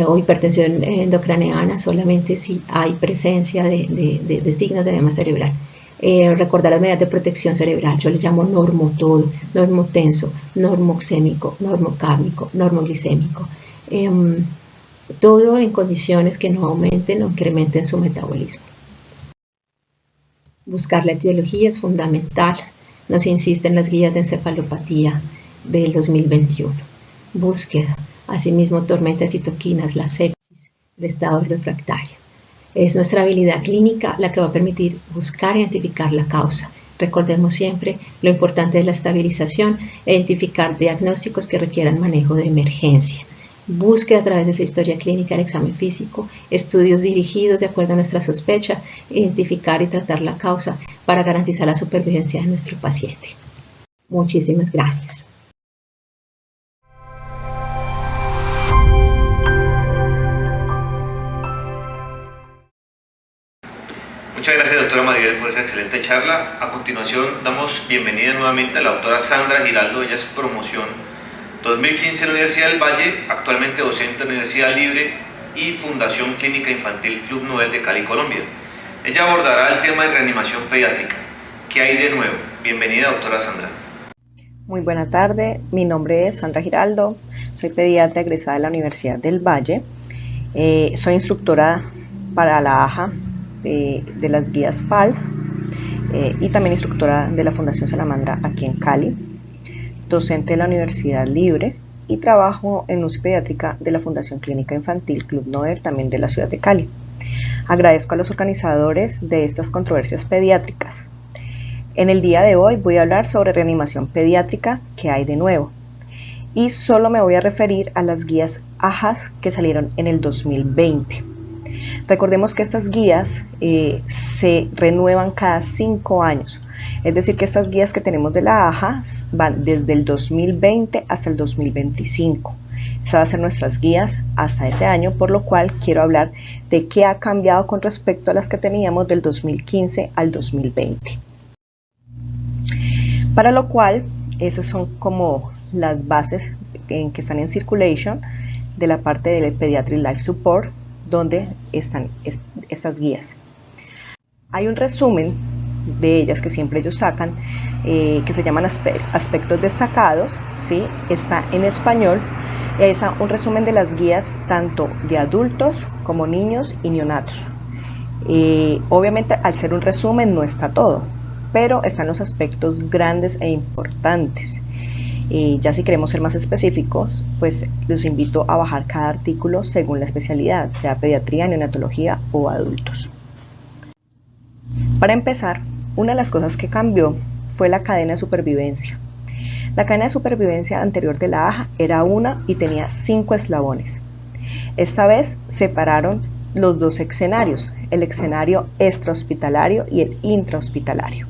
Speaker 3: o hipertensión endocraneana solamente si hay presencia de signos de edema cerebral. Recordar las medidas de protección cerebral, yo le llamo normotodo, normotenso, normoxémico, normocárnico, normoglicémico. Todo en condiciones que no aumenten o incrementen su metabolismo. Buscar la etiología es fundamental, nos insisten las guías de encefalopatía del 2021. Búsqueda, asimismo tormenta de citoquinas, la sepsis, el estado refractario. Es nuestra habilidad clínica la que va a permitir buscar e identificar la causa. Recordemos siempre lo importante de la estabilización e identificar diagnósticos que requieran manejo de emergencia. Búsqueda a través de esa historia clínica, el examen físico, estudios dirigidos de acuerdo a nuestra sospecha, identificar y tratar la causa para garantizar la supervivencia de nuestro paciente. Muchísimas gracias.
Speaker 1: Muchas gracias, doctora Maribel, por esa excelente charla. A continuación, damos bienvenida nuevamente a la doctora Sandra Giraldo. Ella es promoción 2015 en la Universidad del Valle, actualmente docente de Universidad Libre y Fundación Clínica Infantil Club Nobel de Cali, Colombia. Ella abordará el tema de reanimación pediátrica. ¿Qué hay de nuevo? Bienvenida, doctora Sandra.
Speaker 4: Muy buena tarde, mi nombre es Sandra Giraldo, soy pediatra egresada de la Universidad del Valle, soy instructora para la AJA de las guías PALS y también instructora de la Fundación Salamandra aquí en Cali, docente de la Universidad Libre y trabajo en UCI Pediátrica de la Fundación Clínica Infantil Club Nobel también de la ciudad de Cali. Agradezco a los organizadores de estas controversias pediátricas. En el día de hoy voy a hablar sobre reanimación pediátrica, ¿qué hay de nuevo? Y solo me voy a referir a las guías AJAS que salieron en el 2020. Recordemos que estas guías se renuevan cada 5 años. Es decir, que estas guías que tenemos de la AJA van desde el 2020 hasta el 2025. Estas van a ser nuestras guías hasta ese año, por lo cual quiero hablar de qué ha cambiado con respecto a las que teníamos del 2015 al 2020. Para lo cual, esas son como las bases que están en circulation de la parte del Pediatric Life Support, donde están estas guías. Hay un resumen de ellas que siempre ellos sacan, que se llaman aspectos destacados, ¿sí? Está en español, y ahí está un resumen de las guías tanto de adultos como niños y neonatos. Obviamente al ser un resumen no está todo, pero están los aspectos grandes e importantes. Ya si queremos ser más específicos, pues los invito a bajar cada artículo según la especialidad, sea pediatría, neonatología o adultos. Para empezar, una de las cosas que cambió fue la cadena de supervivencia. La cadena de supervivencia anterior de la AJA era una y tenía 5 eslabones. Esta vez separaron los dos escenarios, el escenario extrahospitalario y el intrahospitalario.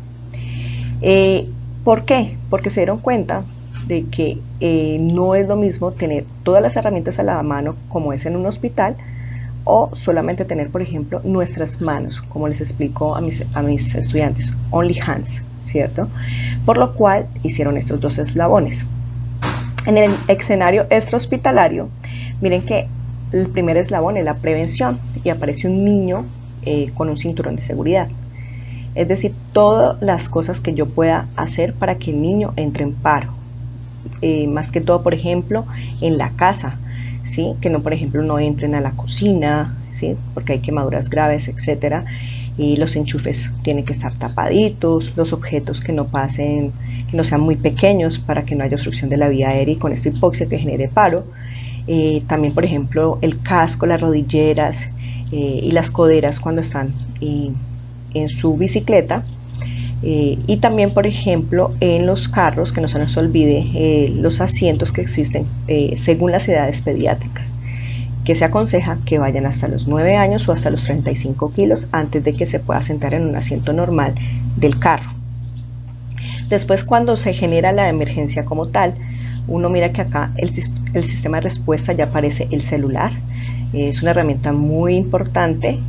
Speaker 4: ¿Por qué? Porque se dieron cuenta de que no es lo mismo tener todas las herramientas a la mano como es en un hospital, o solamente tener, por ejemplo, nuestras manos, como les explico a mis estudiantes, only hands, ¿cierto? Por lo cual hicieron estos dos eslabones. En el escenario extrahospitalario, miren que el primer eslabón es la prevención y aparece un niño con un cinturón de seguridad. Es decir, todas las cosas que yo pueda hacer para que el niño entre en paro. Más que todo, por ejemplo, en la casa, ¿sí? Que no, por ejemplo, no entren a la cocina, ¿sí? Porque hay quemaduras graves, etcétera, y los enchufes tienen que estar tapaditos, los objetos que no pasen, que no sean muy pequeños para que no haya obstrucción de la vía aérea y con esto hipoxia que genere paro. También, por ejemplo, el casco, las rodilleras y las coderas cuando están en su bicicleta. Y también, por ejemplo, en los carros, que no se nos olvide los asientos que existen según las edades pediátricas, que se aconseja que vayan hasta los 9 años o hasta los 35 kilos antes de que se pueda sentar en un asiento normal del carro. Después, cuando se genera la emergencia como tal, uno mira que acá el sistema de respuesta ya aparece el celular. Es una herramienta muy importante.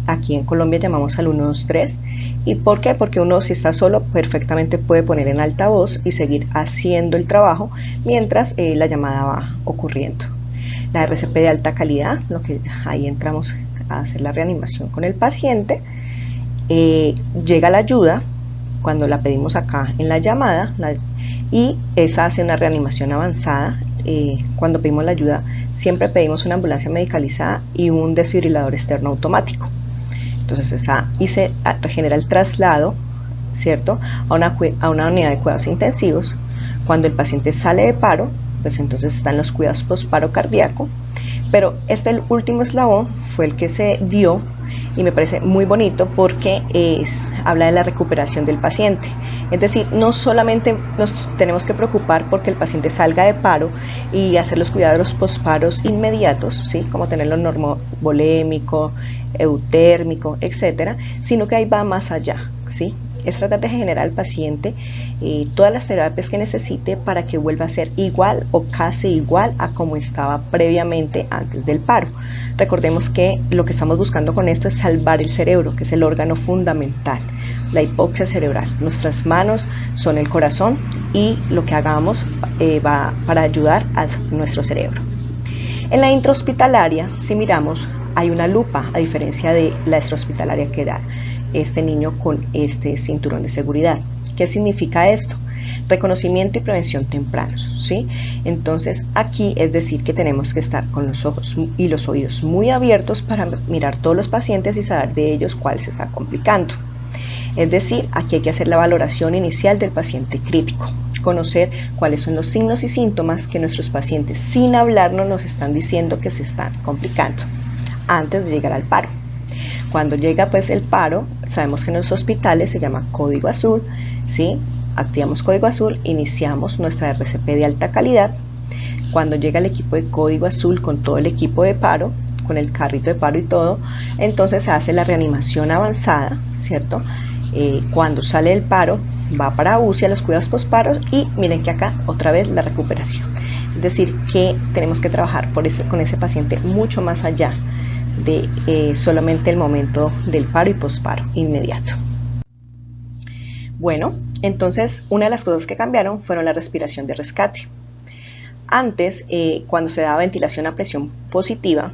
Speaker 4: Aquí en Colombia llamamos al 123. ¿Y por qué? Porque uno, si está solo, perfectamente puede poner en altavoz y seguir haciendo el trabajo mientras la llamada va ocurriendo. La RCP de alta calidad, lo que ahí entramos a hacer la reanimación con el paciente. Llega la ayuda cuando la pedimos acá en la llamada y esa hace una reanimación avanzada. Cuando pedimos la ayuda, siempre pedimos una ambulancia medicalizada y un desfibrilador externo automático. Entonces se genera el traslado, ¿cierto?, a una unidad de cuidados intensivos. Cuando el paciente sale de paro, pues entonces están los cuidados posparo cardíaco. Pero el último eslabón fue el que se dio y me parece muy bonito porque habla de la recuperación del paciente. Es decir, no solamente nos tenemos que preocupar porque el paciente salga de paro y hacer los cuidados posparos inmediatos, ¿sí?, como tenerlo normovolémico, eutérmico, etcétera, sino que ahí va más allá, ¿sí? Es tratar de generar al paciente todas las terapias que necesite para que vuelva a ser igual o casi igual a como estaba previamente antes del paro. Recordemos que lo que estamos buscando con esto es salvar el cerebro, que es el órgano fundamental, la hipoxia cerebral. Nuestras manos son el corazón y lo que hagamos va para ayudar a nuestro cerebro. En la intrahospitalaria, si miramos, hay una lupa, a diferencia de la extrahospitalaria que da este niño con este cinturón de seguridad. ¿Qué significa esto? Reconocimiento y prevención tempranos, ¿sí? Entonces aquí es decir que tenemos que estar con los ojos y los oídos muy abiertos para mirar todos los pacientes y saber de ellos cuál se está complicando. Es decir, aquí hay que hacer la valoración inicial del paciente crítico, conocer cuáles son los signos y síntomas que nuestros pacientes sin hablarnos nos están diciendo que se están complicando antes de llegar al paro. Cuando llega pues el paro, sabemos que en los hospitales se llama código azul, ¿sí? Activamos código azul, iniciamos nuestra RCP de alta calidad. Cuando llega el equipo de código azul con todo el equipo de paro, con el carrito de paro y todo, entonces se hace la reanimación avanzada, ¿cierto? Cuando sale del paro, va para UCI a los cuidados postparos y miren que acá otra vez la recuperación. Es decir, que tenemos que trabajar con ese paciente mucho más allá de solamente el momento del paro y posparo inmediato. Bueno, entonces una de las cosas que cambiaron fueron la respiración de rescate. Antes, cuando se daba ventilación a presión positiva,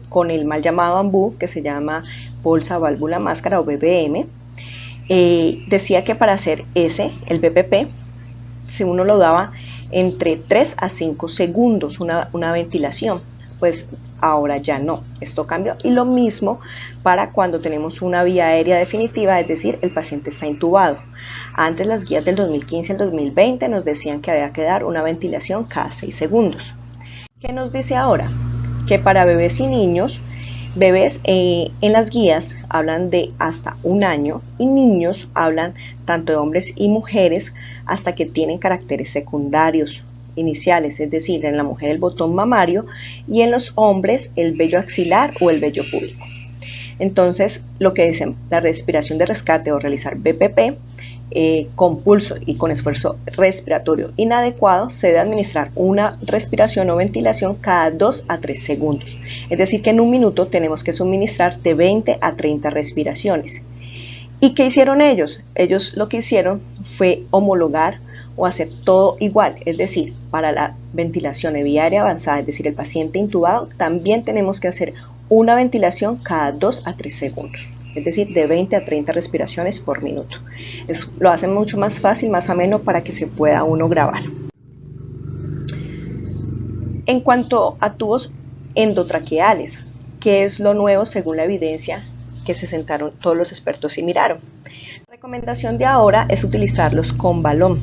Speaker 4: con el mal llamado AMBU, que se llama bolsa, válvula, máscara o BBM, decía que para hacer el BPP, si uno lo daba entre 3 a 5 segundos una ventilación, pues ahora ya no, esto cambió. Y lo mismo para cuando tenemos una vía aérea definitiva, es decir, el paciente está intubado. Antes las guías del 2015 al 2020 nos decían que había que dar una ventilación cada 6 segundos. ¿Qué nos dice ahora? Que para bebés y niños, bebés en las guías hablan de hasta 1 año y niños hablan tanto de hombres y mujeres hasta que tienen caracteres secundarios iniciales, es decir, en la mujer el botón mamario y en los hombres el vello axilar o el vello púbico. Entonces, lo que dicen, la respiración de rescate o realizar BPP con pulso y con esfuerzo respiratorio inadecuado, se debe administrar una respiración o ventilación cada 2 a 3 segundos. Es decir, que en un minuto tenemos que suministrar de 20 a 30 respiraciones. ¿Y qué hicieron ellos? Ellos lo que hicieron fue homologar o hacer todo igual, es decir, para la ventilación de vía aérea avanzada, es decir, el paciente intubado, también tenemos que hacer una ventilación cada 2 a 3 segundos, es decir, de 20 a 30 respiraciones por minuto. Lo hacen mucho más fácil, más ameno para que se pueda uno grabar. En cuanto a tubos endotraqueales, ¿qué es lo nuevo según la evidencia que se sentaron todos los expertos y miraron? La recomendación de ahora es utilizarlos con balón,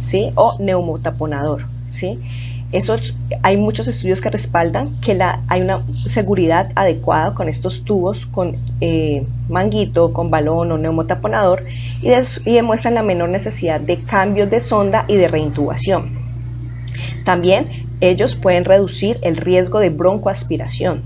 Speaker 4: ¿sí? O neumotaponador, ¿sí? Hay muchos estudios que respaldan que hay una seguridad adecuada con estos tubos, con manguito, con balón o neumotaponador, y demuestran la menor necesidad de cambios de sonda y de reintubación. También ellos pueden reducir el riesgo de broncoaspiración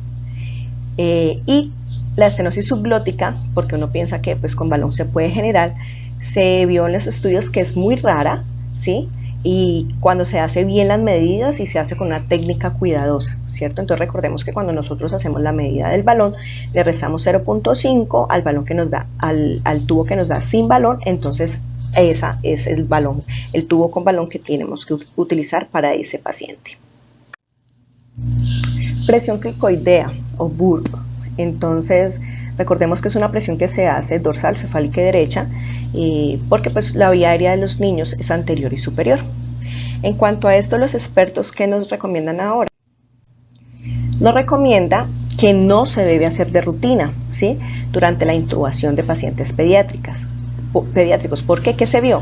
Speaker 4: y la estenosis subglótica, porque uno piensa que pues con balón se puede generar, se vio en los estudios que es muy rara, ¿sí? Y cuando se hace bien las medidas y se hace con una técnica cuidadosa, ¿cierto? Entonces recordemos que cuando nosotros hacemos la medida del balón, le restamos 0.5 al balón que nos da, al tubo que nos da sin balón, entonces ese es el balón, el tubo con balón que tenemos que utilizar para ese paciente. Presión cricoidea o BURP. Entonces recordemos que es una presión que se hace dorsal, cefálica y derecha, porque pues la vía aérea de los niños es anterior y superior. En cuanto a esto, los expertos, ¿qué nos recomiendan ahora? Nos recomienda que no se debe hacer de rutina, ¿sí? Durante la intubación de pacientes pediátricos. ¿Por qué? ¿Qué se vio?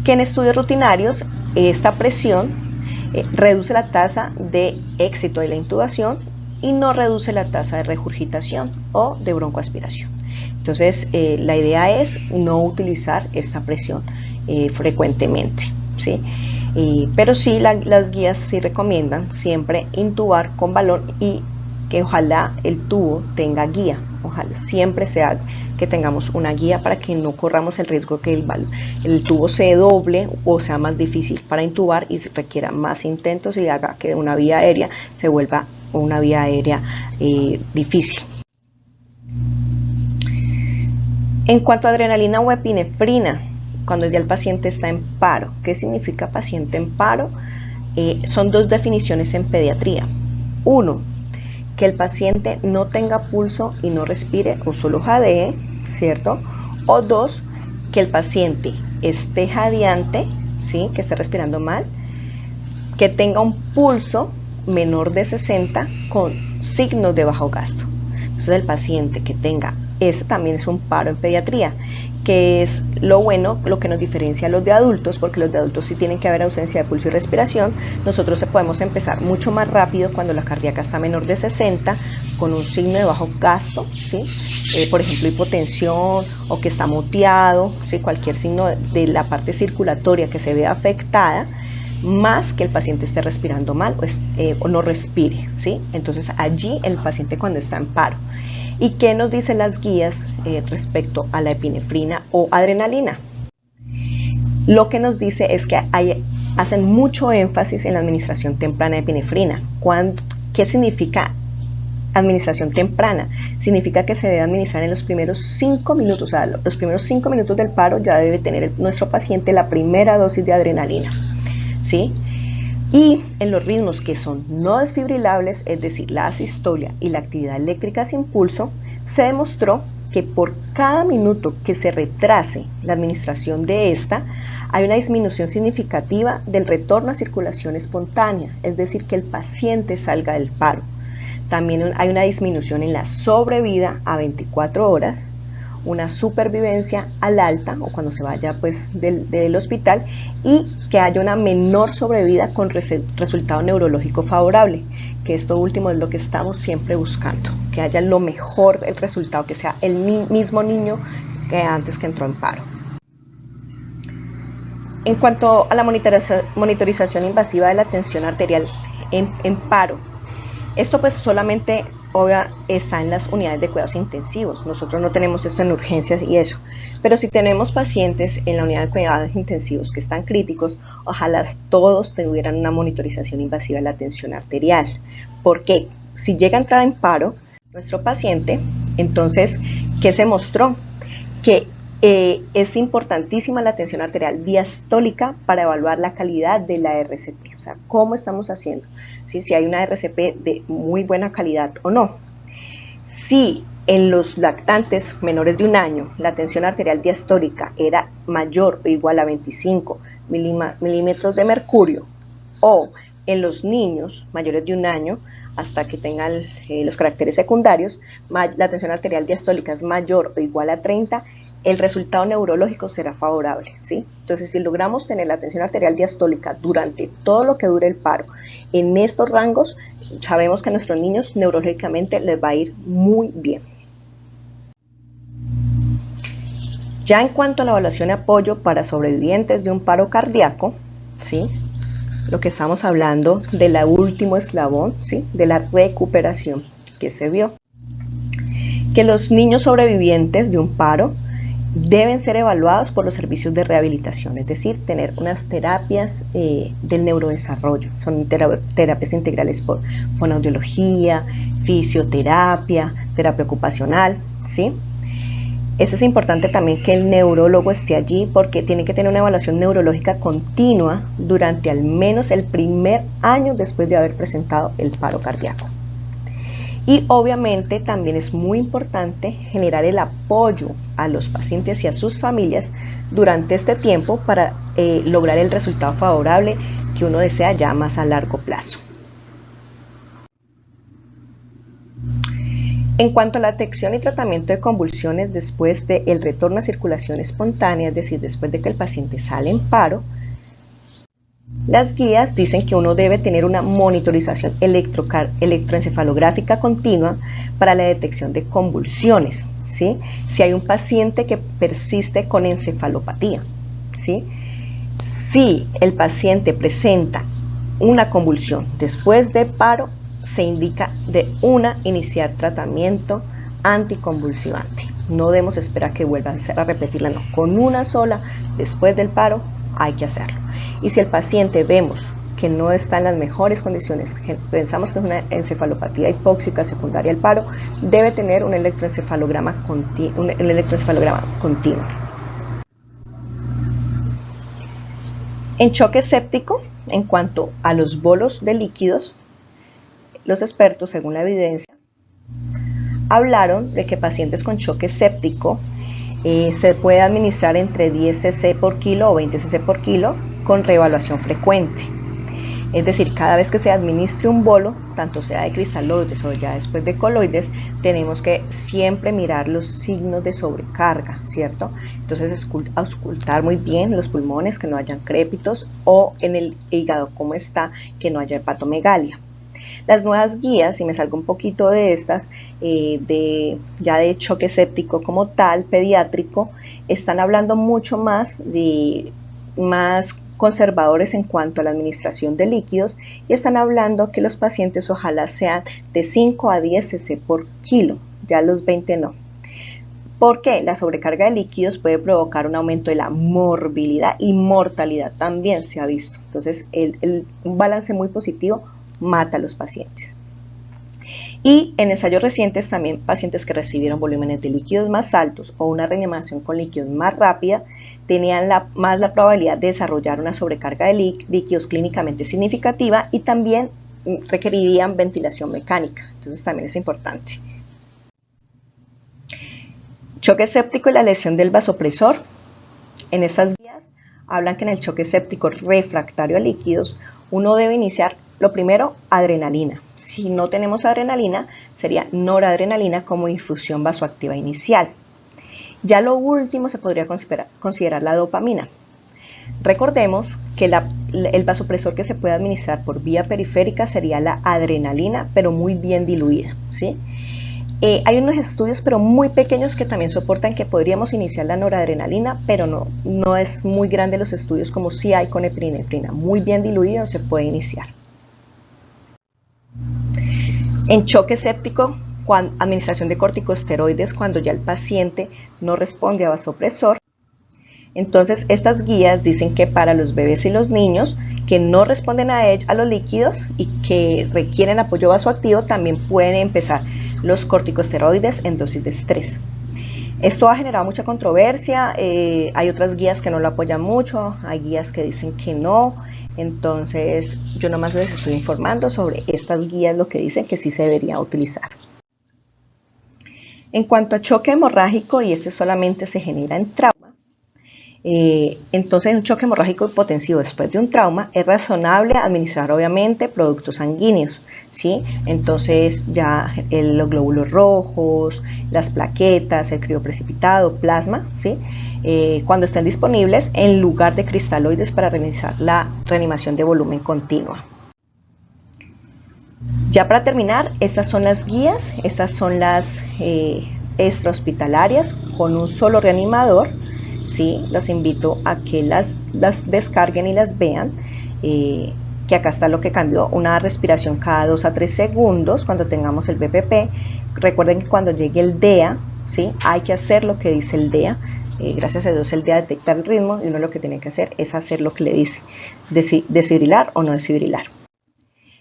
Speaker 4: Que en estudios rutinarios esta presión reduce la tasa de éxito de la intubación y no reduce la tasa de regurgitación o de broncoaspiración. Entonces, la idea es no utilizar esta presión frecuentemente, ¿sí? Pero sí, las guías sí recomiendan siempre intubar con balón y que ojalá el tubo tenga guía. Ojalá siempre sea que tengamos una guía para que no corramos el riesgo que el tubo se doble o sea más difícil para intubar y requiera más intentos y haga que una vía aérea se vuelva una vía aérea difícil. En cuanto a adrenalina o epinefrina, cuando ya el paciente está en paro. ¿Qué significa paciente en paro? Son dos definiciones en pediatría. Uno, que el paciente no tenga pulso y no respire o solo jadee, ¿cierto? O dos, que el paciente esté jadeante, ¿sí? Que esté respirando mal, que tenga un pulso menor de 60 con signos de bajo gasto. Entonces el paciente que tenga, ese también es un paro en pediatría, que es lo bueno, lo que nos diferencia a los de adultos, porque los de adultos sí tienen que haber ausencia de pulso y respiración. Nosotros podemos empezar mucho más rápido cuando la cardíaca está menor de 60, con un signo de bajo gasto, ¿sí? Por ejemplo, hipotensión o que está moteado, ¿sí? Cualquier signo de la parte circulatoria que se vea afectada, más que el paciente esté respirando mal o no respire, ¿sí? Entonces allí el paciente cuando está en paro. ¿Y qué nos dicen las guías respecto a la epinefrina o adrenalina? Lo que nos dice es que hacen mucho énfasis en la administración temprana de epinefrina. ¿Qué significa administración temprana? Significa que se debe administrar en los primeros 5 minutos, o sea, los primeros 5 minutos del paro ya debe tener nuestro paciente la primera dosis de adrenalina, ¿sí? Y en los ritmos que son no desfibrilables, es decir, la asistolia y la actividad eléctrica sin pulso, se demostró que por cada minuto que se retrase la administración de esta, hay una disminución significativa del retorno a circulación espontánea, es decir, que el paciente salga del paro. También hay una disminución en la sobrevida a 24 horas, una supervivencia al alta o cuando se vaya pues del hospital, y que haya una menor sobrevida con resultado neurológico favorable, que esto último es lo que estamos siempre buscando, que haya lo mejor el resultado, que sea el mismo niño que antes que entró en paro. En cuanto a la monitorización invasiva de la tensión arterial en paro, esto pues solamente está en las unidades de cuidados intensivos. Nosotros no tenemos esto en urgencias y eso, pero si tenemos pacientes en la unidad de cuidados intensivos que están críticos, ojalá todos tuvieran una monitorización invasiva de la tensión arterial, porque si llega a entrar en paro nuestro paciente, entonces, ¿qué se mostró? Que es importantísima la tensión arterial diastólica para evaluar la calidad de la RCP, o sea, cómo estamos haciendo, ¿sí? Si hay una RCP de muy buena calidad o no. Si en los lactantes menores de 1 año la tensión arterial diastólica era mayor o igual a 25 milímetros de mercurio, o en los niños mayores de 1 año hasta que tengan los caracteres secundarios, la tensión arterial diastólica es mayor o igual a 30, el resultado neurológico será favorable, ¿sí? Entonces, si logramos tener la tensión arterial diastólica durante todo lo que dure el paro, en estos rangos, sabemos que a nuestros niños neurológicamente les va a ir muy bien. Ya en cuanto a la evaluación y apoyo para sobrevivientes de un paro cardíaco, ¿sí? Lo que estamos hablando del último eslabón, ¿sí? De la recuperación que se vio. Que los niños sobrevivientes de un paro deben ser evaluados por los servicios de rehabilitación, es decir, tener unas terapias del neurodesarrollo. Son terapias integrales por fonoaudiología, fisioterapia, terapia ocupacional, ¿sí? Eso es importante también que el neurólogo esté allí, porque tiene que tener una evaluación neurológica continua durante al menos el primer año después de haber presentado el paro cardíaco. Y obviamente también es muy importante generar el apoyo a los pacientes y a sus familias durante este tiempo para lograr el resultado favorable que uno desea ya más a largo plazo. En cuanto a la detección y tratamiento de convulsiones después del retorno a circulación espontánea, es decir, después de que el paciente sale en paro, las guías dicen que uno debe tener una monitorización electroencefalográfica continua para la detección de convulsiones, ¿sí? Si hay un paciente que persiste con encefalopatía, ¿sí? Si el paciente presenta una convulsión después de paro, se indica de iniciar tratamiento anticonvulsivante. No debemos esperar que vuelvan a repetirla, no. Con una sola, después del paro, hay que hacerlo. Y si el paciente vemos que no está en las mejores condiciones, pensamos que es una encefalopatía hipóxica secundaria al paro, debe tener un electroencefalograma continuo. En choque séptico, en cuanto a los bolos de líquidos, los expertos, según la evidencia, hablaron de que pacientes con choque séptico se puede administrar entre 10 cc por kilo o 20 cc por kilo con reevaluación frecuente. Es decir, cada vez que se administre un bolo, tanto sea de cristaloides o ya después de coloides, tenemos que siempre mirar los signos de sobrecarga, ¿cierto? Entonces, auscultar muy bien los pulmones, que no hayan crépitos, o en el hígado, cómo está, que no haya hepatomegalia. Las nuevas guías, si me salgo un poquito de estas, ya de choque séptico como tal, pediátrico, están hablando mucho más conservadores en cuanto a la administración de líquidos y están hablando que los pacientes ojalá sean de 5 a 10 cc por kilo, ya los 20 no. Porque la sobrecarga de líquidos puede provocar un aumento de la morbilidad y mortalidad, también se ha visto. Entonces, un balance muy positivo mata a los pacientes. Y en ensayos recientes también pacientes que recibieron volúmenes de líquidos más altos o una reanimación con líquidos más rápida tenían más la probabilidad de desarrollar una sobrecarga de líquidos clínicamente significativa y también requerirían ventilación mecánica. Entonces también es importante. Choque séptico y la lesión del vasopresor. En estas guías hablan que en el choque séptico refractario a líquidos uno debe iniciar lo primero, adrenalina. Si no tenemos adrenalina, sería noradrenalina como infusión vasoactiva inicial. Ya lo último se podría considerar la dopamina. Recordemos que el vasopresor que se puede administrar por vía periférica sería la adrenalina, pero muy bien diluida, ¿sí? Hay unos estudios, pero muy pequeños, que también soportan que podríamos iniciar la noradrenalina, pero no es muy grande los estudios como sí hay con epinefrina. Muy bien diluido se puede iniciar. En choque séptico, administración de corticosteroides cuando ya el paciente no responde a vasopresor. Entonces, estas guías dicen que para los bebés y los niños que no responden a los líquidos y que requieren apoyo vasoactivo, también pueden empezar los corticosteroides en dosis de estrés. Esto ha generado mucha controversia, hay otras guías que no lo apoyan mucho, hay guías que dicen que no. Entonces, yo nomás les estoy informando sobre estas guías, lo que dicen que sí se debería utilizar. En cuanto a choque hemorrágico, y este solamente se genera en trauma, entonces un choque hemorrágico hipotensivo después de un trauma es razonable administrar obviamente productos sanguíneos, ¿sí? Entonces ya los glóbulos rojos, las plaquetas, el crioprecipitado, plasma, ¿sí? Cuando estén disponibles en lugar de cristaloides para realizar la reanimación de volumen continua. Ya para terminar, estas son las guías, estas son las extrahospitalarias con un solo reanimador, ¿sí? Los invito a que las descarguen y las vean, que acá está lo que cambió, una respiración cada 2 a 3 segundos cuando tengamos el BPP. Recuerden que cuando llegue el DEA, ¿sí? Hay que hacer lo que dice el DEA. Gracias a Dios el DEA detecta el ritmo y uno lo que tiene que hacer es hacer lo que le dice, desfibrilar o no desfibrilar.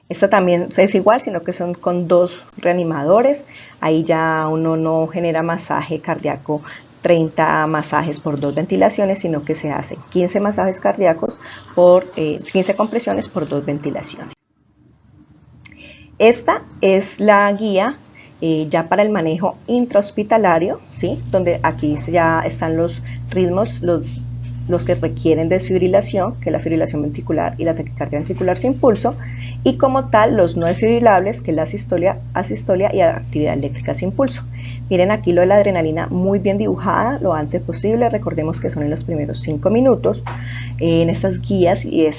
Speaker 4: Esta también es igual, sino que son con 2 reanimadores. Ahí ya uno no genera masaje cardíaco 30 masajes por 2 ventilaciones, sino que se hacen 15 masajes cardíacos por 15 compresiones por 2 ventilaciones. Esta es la guía ya para el manejo intrahospitalario, ¿sí? Donde aquí ya están los ritmos, los que requieren desfibrilación, que es la fibrilación ventricular y la taquicardia ventricular sin pulso, y como tal los no desfibrilables, que es la asistolia y la actividad eléctrica sin pulso. Miren aquí lo de la adrenalina muy bien dibujada lo antes posible. Recordemos que son en los primeros 5 minutos. En estas guías, y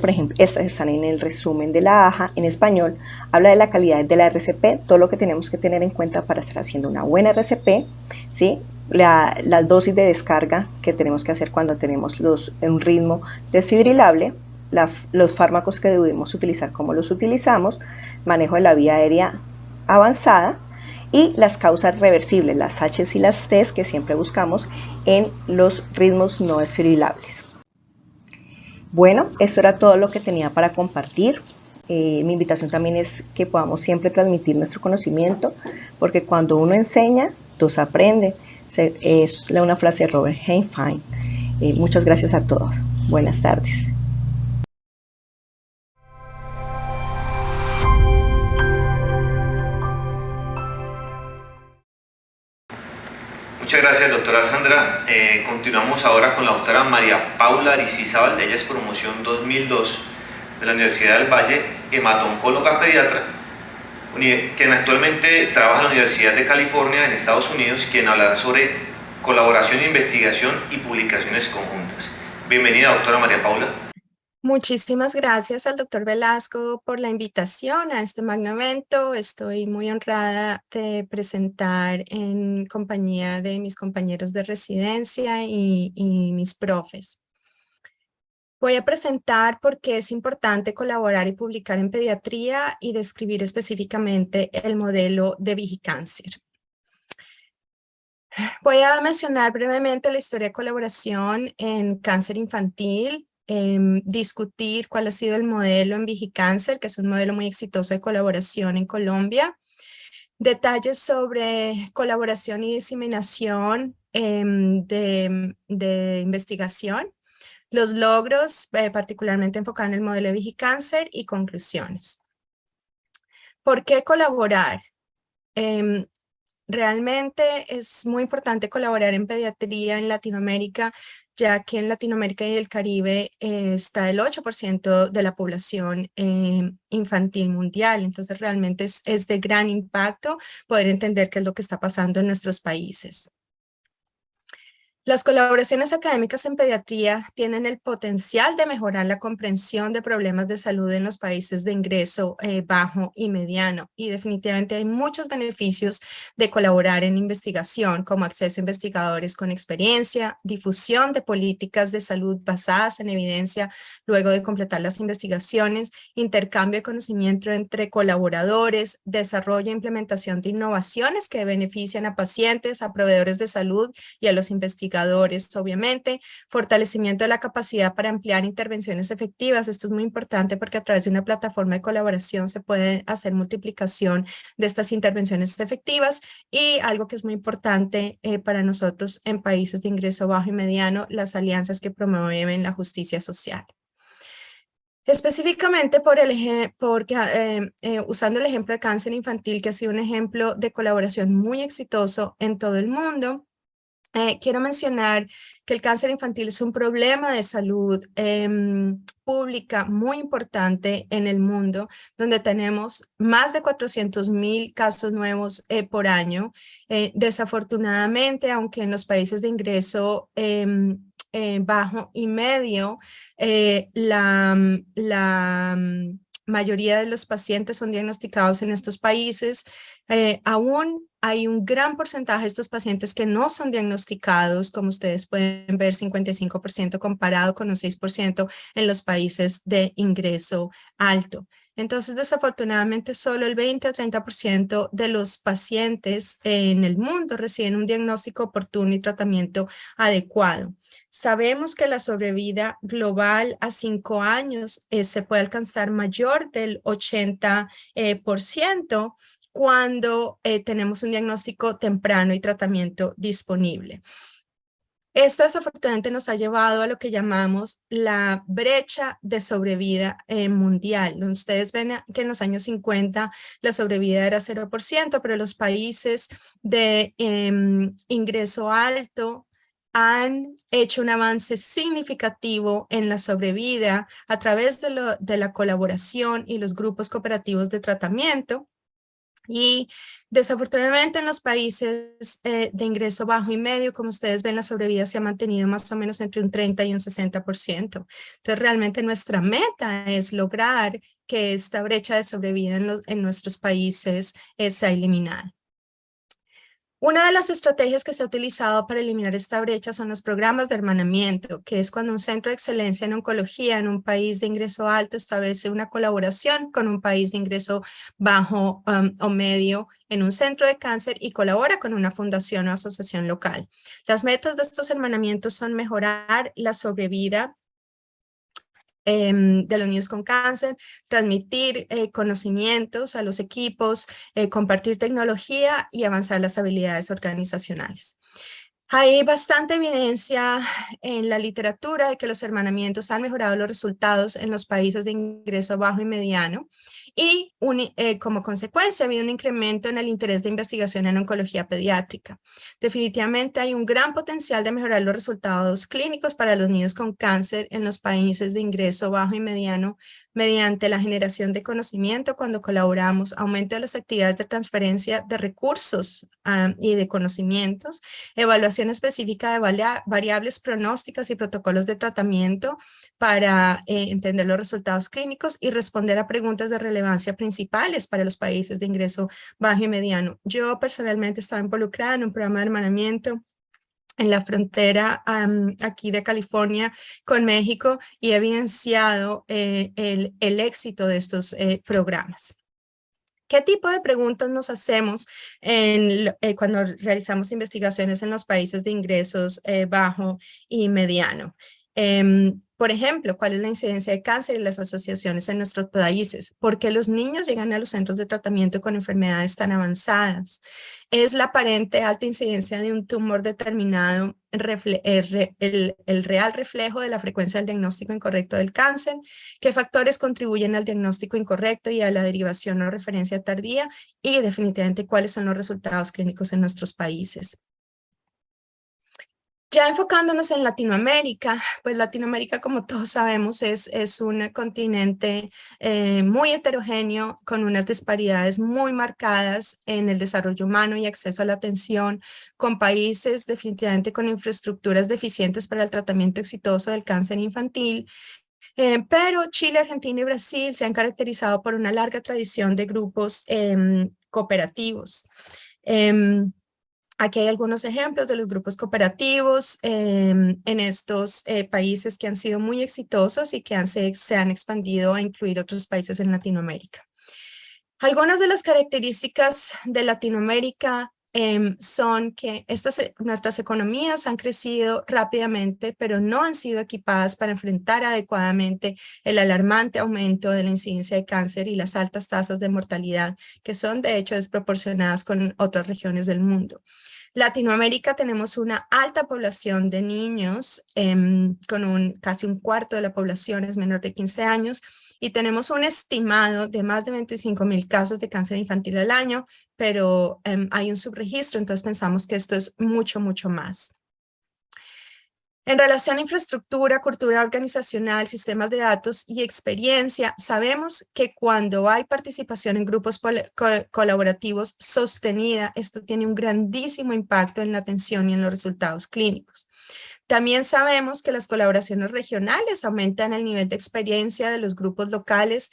Speaker 4: por ejemplo, estas están en el resumen de la AJA en español, habla de la calidad de la RCP, todo lo que tenemos que tener en cuenta para estar haciendo una buena RCP, ¿sí? La dosis de descarga que tenemos que hacer cuando tenemos un ritmo desfibrilable, los fármacos que debemos utilizar, cómo los utilizamos, manejo de la vía aérea avanzada, y las causas reversibles, las H's y las T's, que siempre buscamos en los ritmos no desfibrilables. Bueno, esto era todo lo que tenía para compartir. Mi invitación también es que podamos siempre transmitir nuestro conocimiento, porque cuando uno enseña, dos aprenden. Es una frase de Robert Heinfein. Muchas gracias a todos. Buenas tardes.
Speaker 1: Muchas gracias, doctora Sandra. Continuamos ahora con la doctora María Paula Aristizábal. Ella es promoción 2002 de la Universidad del Valle, hemato-oncóloga pediatra, quien actualmente trabaja en la Universidad de California en Estados Unidos, quien hablará sobre colaboración, investigación y publicaciones conjuntas. Bienvenida, doctora María Paula.
Speaker 5: Muchísimas gracias al doctor Velasco por la invitación a este magno evento. Estoy muy honrada de presentar en compañía de mis compañeros de residencia y mis profes. Voy a presentar por qué es importante colaborar y publicar en pediatría y describir específicamente el modelo de Vigicáncer. Voy a mencionar brevemente la historia de colaboración en cáncer infantil, discutir cuál ha sido el modelo en Vigicáncer, que es un modelo muy exitoso de colaboración en Colombia, detalles sobre colaboración y diseminación de investigación, los logros, particularmente enfocados en el modelo de Vigicáncer, y conclusiones. ¿Por qué colaborar? Realmente es muy importante colaborar en pediatría en Latinoamérica, ya que en Latinoamérica y el Caribe está el 8% de la población infantil mundial. Entonces realmente es de gran impacto poder entender qué es lo que está pasando en nuestros países. Las colaboraciones académicas en pediatría tienen el potencial de mejorar la comprensión de problemas de salud en los países de ingreso bajo y mediano, y definitivamente hay muchos beneficios de colaborar en investigación, como acceso a investigadores con experiencia, difusión de políticas de salud basadas en evidencia luego de completar las investigaciones, intercambio de conocimiento entre colaboradores, desarrollo e implementación de innovaciones que benefician a pacientes, a proveedores de salud y a los investigadores, obviamente, fortalecimiento de la capacidad para ampliar intervenciones efectivas. Esto es muy importante porque a través de una plataforma de colaboración se puede hacer multiplicación de estas intervenciones efectivas, y algo que es muy importante para nosotros en países de ingreso bajo y mediano, las alianzas que promueven la justicia social. Específicamente usando el ejemplo de cáncer infantil, que ha sido un ejemplo de colaboración muy exitoso en todo el mundo, quiero mencionar que el cáncer infantil es un problema de salud pública muy importante en el mundo, donde tenemos más de 400,000 casos nuevos por año. Desafortunadamente, aunque en los países de ingreso bajo y medio, la mayoría de los pacientes son diagnosticados en estos países, aún hay un gran porcentaje de estos pacientes que no son diagnosticados, como ustedes pueden ver, 55% comparado con un 6% en los países de ingreso alto. Entonces, desafortunadamente, solo el 20 a 30% de los pacientes en el mundo reciben un diagnóstico oportuno y tratamiento adecuado. Sabemos que la sobrevida global a 5 años se puede alcanzar mayor del 80%, cuando tenemos un diagnóstico temprano y tratamiento disponible. Esto desafortunadamente nos ha llevado a lo que llamamos la brecha de sobrevida mundial, donde ustedes ven que en los años 50 la sobrevida era 0%, pero los países de ingreso alto han hecho un avance significativo en la sobrevida a través de la colaboración y los grupos cooperativos de tratamiento. Y desafortunadamente en los países de ingreso bajo y medio, como ustedes ven, la sobrevida se ha mantenido más o menos entre un 30 y un 60%. Entonces realmente nuestra meta es lograr que esta brecha de sobrevida en nuestros países sea eliminada. Una de las estrategias que se ha utilizado para eliminar esta brecha son los programas de hermanamiento, que es cuando un centro de excelencia en oncología en un país de ingreso alto establece una colaboración con un país de ingreso bajo o medio en un centro de cáncer y colabora con una fundación o asociación local. Las metas de estos hermanamientos son mejorar la sobrevida de los niños con cáncer, transmitir conocimientos a los equipos, compartir tecnología y avanzar las habilidades organizacionales. Hay bastante evidencia en la literatura de que los hermanamientos han mejorado los resultados en los países de ingreso bajo y mediano, y como consecuencia ha habido un incremento en el interés de investigación en oncología pediátrica. Definitivamente hay un gran potencial de mejorar los resultados clínicos para los niños con cáncer en los países de ingreso bajo y mediano mediante la generación de conocimiento cuando colaboramos, aumento de las actividades de transferencia de recursos y de conocimientos, evaluación específica de variables pronósticas y protocolos de tratamiento para entender los resultados clínicos y responder a preguntas de relevancia principales para los países de ingreso bajo y mediano. Yo personalmente estaba involucrada en un programa de hermanamiento en la frontera aquí de California con México y he evidenciado el éxito de estos programas. ¿Qué tipo de preguntas nos hacemos cuando realizamos investigaciones en los países de ingresos bajo y mediano? Por ejemplo, ¿cuál es la incidencia de cáncer y las asociaciones en nuestros países? ¿Por qué los niños llegan a los centros de tratamiento con enfermedades tan avanzadas? ¿Es la aparente alta incidencia de un tumor determinado el real reflejo de la frecuencia del diagnóstico incorrecto del cáncer? ¿Qué factores contribuyen al diagnóstico incorrecto y a la derivación o referencia tardía? Y definitivamente, ¿cuáles son los resultados clínicos en nuestros países? Ya enfocándonos en Latinoamérica, pues Latinoamérica, como todos sabemos, es un continente muy heterogéneo, con unas disparidades muy marcadas en el desarrollo humano y acceso a la atención, con países definitivamente con infraestructuras deficientes para el tratamiento exitoso del cáncer infantil. Pero Chile, Argentina y Brasil se han caracterizado por una larga tradición de grupos cooperativos. Aquí hay algunos ejemplos de los grupos cooperativos en estos países que han sido muy exitosos y que se han expandido a incluir otros países en Latinoamérica. Algunas de las características de Latinoamérica son que nuestras economías han crecido rápidamente, pero no han sido equipadas para enfrentar adecuadamente el alarmante aumento de la incidencia de cáncer y las altas tasas de mortalidad, que son de hecho desproporcionadas con otras regiones del mundo. Latinoamérica tenemos una alta población de niños, con casi un cuarto de la población es menor de 15 años, y tenemos un estimado de más de 25,000 casos de cáncer infantil al año, pero hay un subregistro, entonces pensamos que esto es mucho, mucho más. En relación a infraestructura, cultura organizacional, sistemas de datos y experiencia, sabemos que cuando hay participación en grupos colaborativos sostenida, esto tiene un grandísimo impacto en la atención y en los resultados clínicos. También sabemos que las colaboraciones regionales aumentan el nivel de experiencia de los grupos locales,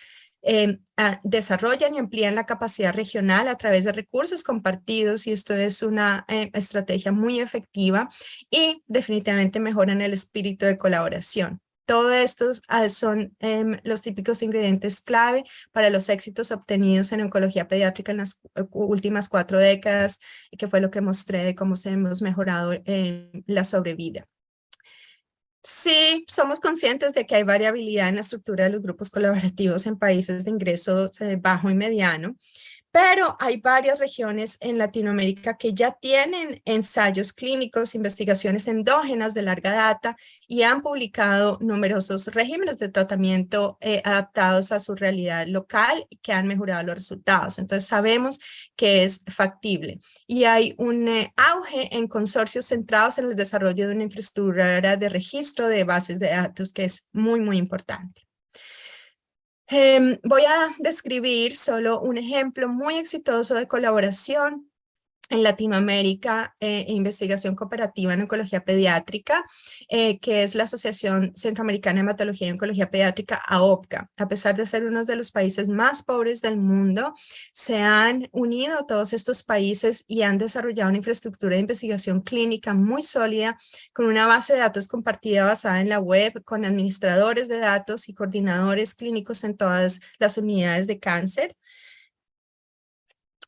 Speaker 5: desarrollan y amplían la capacidad regional a través de recursos compartidos, y esto es una estrategia muy efectiva y definitivamente mejoran el espíritu de colaboración. Todos estos son los típicos ingredientes clave para los éxitos obtenidos en oncología pediátrica en las últimas 4 décadas, y que fue lo que mostré de cómo hemos mejorado la sobrevida. Sí, somos conscientes de que hay variabilidad en la estructura de los grupos colaborativos en países de ingreso bajo y mediano, pero hay varias regiones en Latinoamérica que ya tienen ensayos clínicos, investigaciones endógenas de larga data y han publicado numerosos regímenes de tratamiento adaptados a su realidad local y que han mejorado los resultados. Entonces sabemos que es factible y hay un auge en consorcios centrados en el desarrollo de una infraestructura de registro de bases de datos que es muy, muy importante. Voy a describir solo un ejemplo muy exitoso de colaboración en Latinoamérica e investigación cooperativa en oncología pediátrica, que es la Asociación Centroamericana de Hematología y Oncología Pediátrica, AOPCA. A pesar de ser uno de los países más pobres del mundo, se han unido todos estos países y han desarrollado una infraestructura de investigación clínica muy sólida, con una base de datos compartida basada en la web, con administradores de datos y coordinadores clínicos en todas las unidades de cáncer.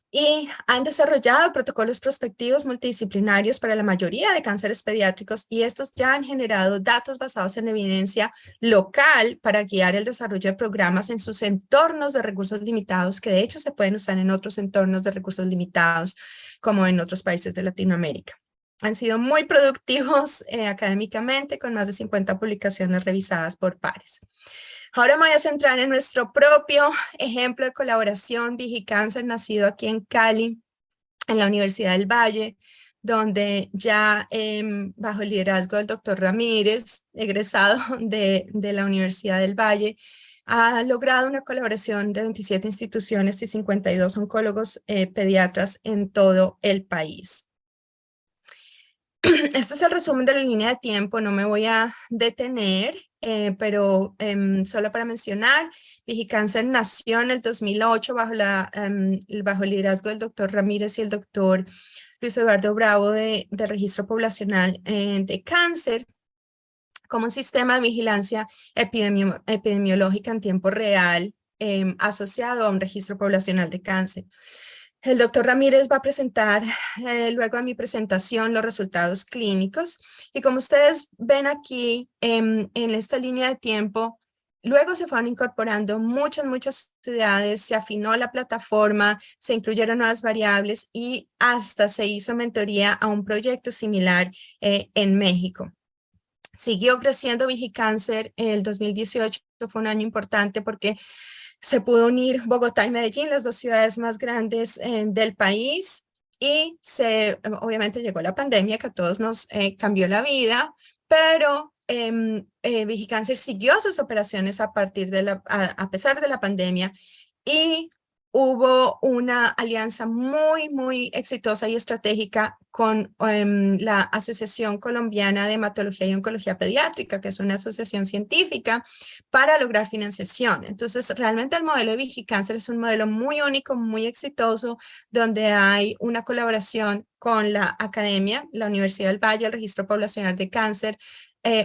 Speaker 5: Y han desarrollado protocolos prospectivos multidisciplinarios para la mayoría de cánceres pediátricos, y estos ya han generado datos basados en evidencia local para guiar el desarrollo de programas en sus entornos de recursos limitados, que de hecho se pueden usar en otros entornos de recursos limitados, como en otros países de Latinoamérica. Han sido muy productivos académicamente, con más de 50 publicaciones revisadas por pares. Ahora me voy a centrar en nuestro propio ejemplo de colaboración Vigicáncer, nacido aquí en Cali, en la Universidad del Valle, donde ya bajo el liderazgo del doctor Ramírez, egresado de la Universidad del Valle, ha logrado una colaboración de 27 instituciones y 52 oncólogos pediatras en todo el país. Esto es el resumen de la línea de tiempo, no me voy a detener, pero solo para mencionar, Vigicáncer nació en el 2008 bajo el liderazgo del doctor Ramírez y el doctor Luis Eduardo Bravo de Registro Poblacional de Cáncer, como un sistema de vigilancia epidemiológica en tiempo real asociado a un registro poblacional de cáncer. El doctor Ramírez va a presentar luego de mi presentación los resultados clínicos y como ustedes ven aquí en esta línea de tiempo, luego se fueron incorporando muchas ciudades, se afinó la plataforma, se incluyeron nuevas variables y hasta se hizo mentoría a un proyecto similar en México. Siguió creciendo Vigicáncer, el 2018 fue un año importante porque se pudo unir Bogotá y Medellín, las dos ciudades más grandes del país, y obviamente llegó la pandemia que a todos nos cambió la vida, pero Vigicáncer siguió sus operaciones a pesar de la pandemia y hubo una alianza muy exitosa y estratégica con la Asociación Colombiana de Hematología y Oncología Pediátrica, que es una asociación científica para lograr financiación. Entonces, realmente el modelo de Vigicáncer es un modelo muy único, muy exitoso, donde hay una colaboración con la academia, la Universidad del Valle, el Registro Poblacional de Cáncer,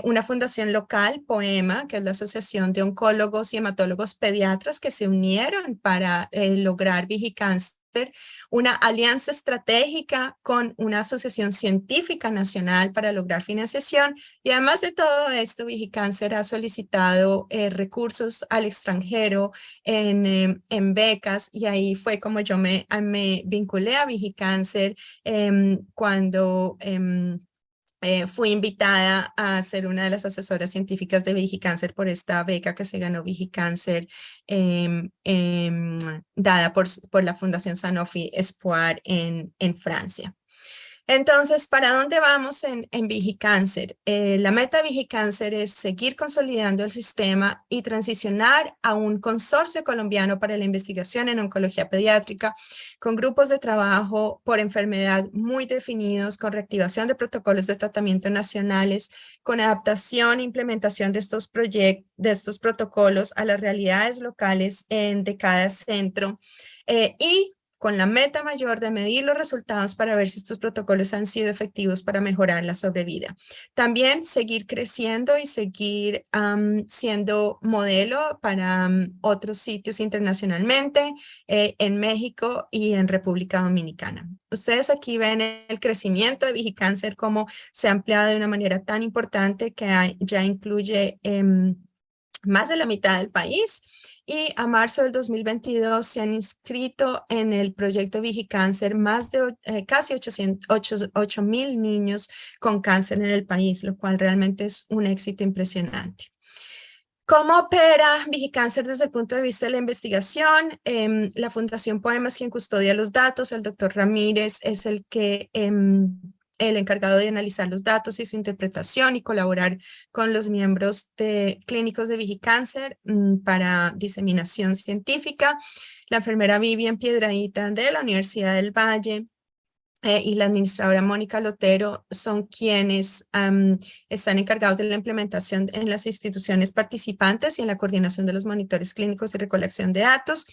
Speaker 5: una fundación local, POEMA, que es la Asociación de Oncólogos y Hematólogos Pediatras, que se unieron para lograr Vigicáncer, una alianza estratégica con una asociación científica nacional para lograr financiación, y además de todo esto, Vigicáncer ha solicitado recursos al extranjero en becas, y ahí fue como yo me vinculé a Vigicáncer cuando fui invitada a ser una de las asesoras científicas de Vigicáncer por esta beca que se ganó Vigicáncer, dada por la Fundación Sanofi Espoir en Francia. Entonces, ¿para dónde vamos en Vigicáncer? La meta de Vigicáncer es seguir consolidando el sistema y transicionar a un consorcio colombiano para la investigación en oncología pediátrica, con grupos de trabajo por enfermedad muy definidos, con reactivación de protocolos de tratamiento nacionales, con adaptación e implementación de estos protocolos a las realidades locales de cada centro y con la meta mayor de medir los resultados para ver si estos protocolos han sido efectivos para mejorar la sobrevida. También seguir creciendo y seguir siendo modelo para otros sitios internacionalmente, en México y en República Dominicana. Ustedes aquí ven el crecimiento de Vigicáncer, cómo se ha ampliado de una manera tan importante que ya incluye más de la mitad del país. Y a marzo del 2022 se han inscrito en el proyecto Vigicáncer más de casi 8.000 niños con cáncer en el país, lo cual realmente es un éxito impresionante. ¿Cómo opera Vigicáncer desde el punto de vista de la investigación? La Fundación POEMA es quien custodia los datos, el doctor Ramírez es el encargado de analizar los datos y su interpretación y colaborar con los miembros clínicos de Vigicáncer para diseminación científica. La enfermera Vivian Piedrahita de la Universidad del Valle y la administradora Mónica Lotero son quienes están encargados de la implementación en las instituciones participantes y en la coordinación de los monitores clínicos y recolección de datos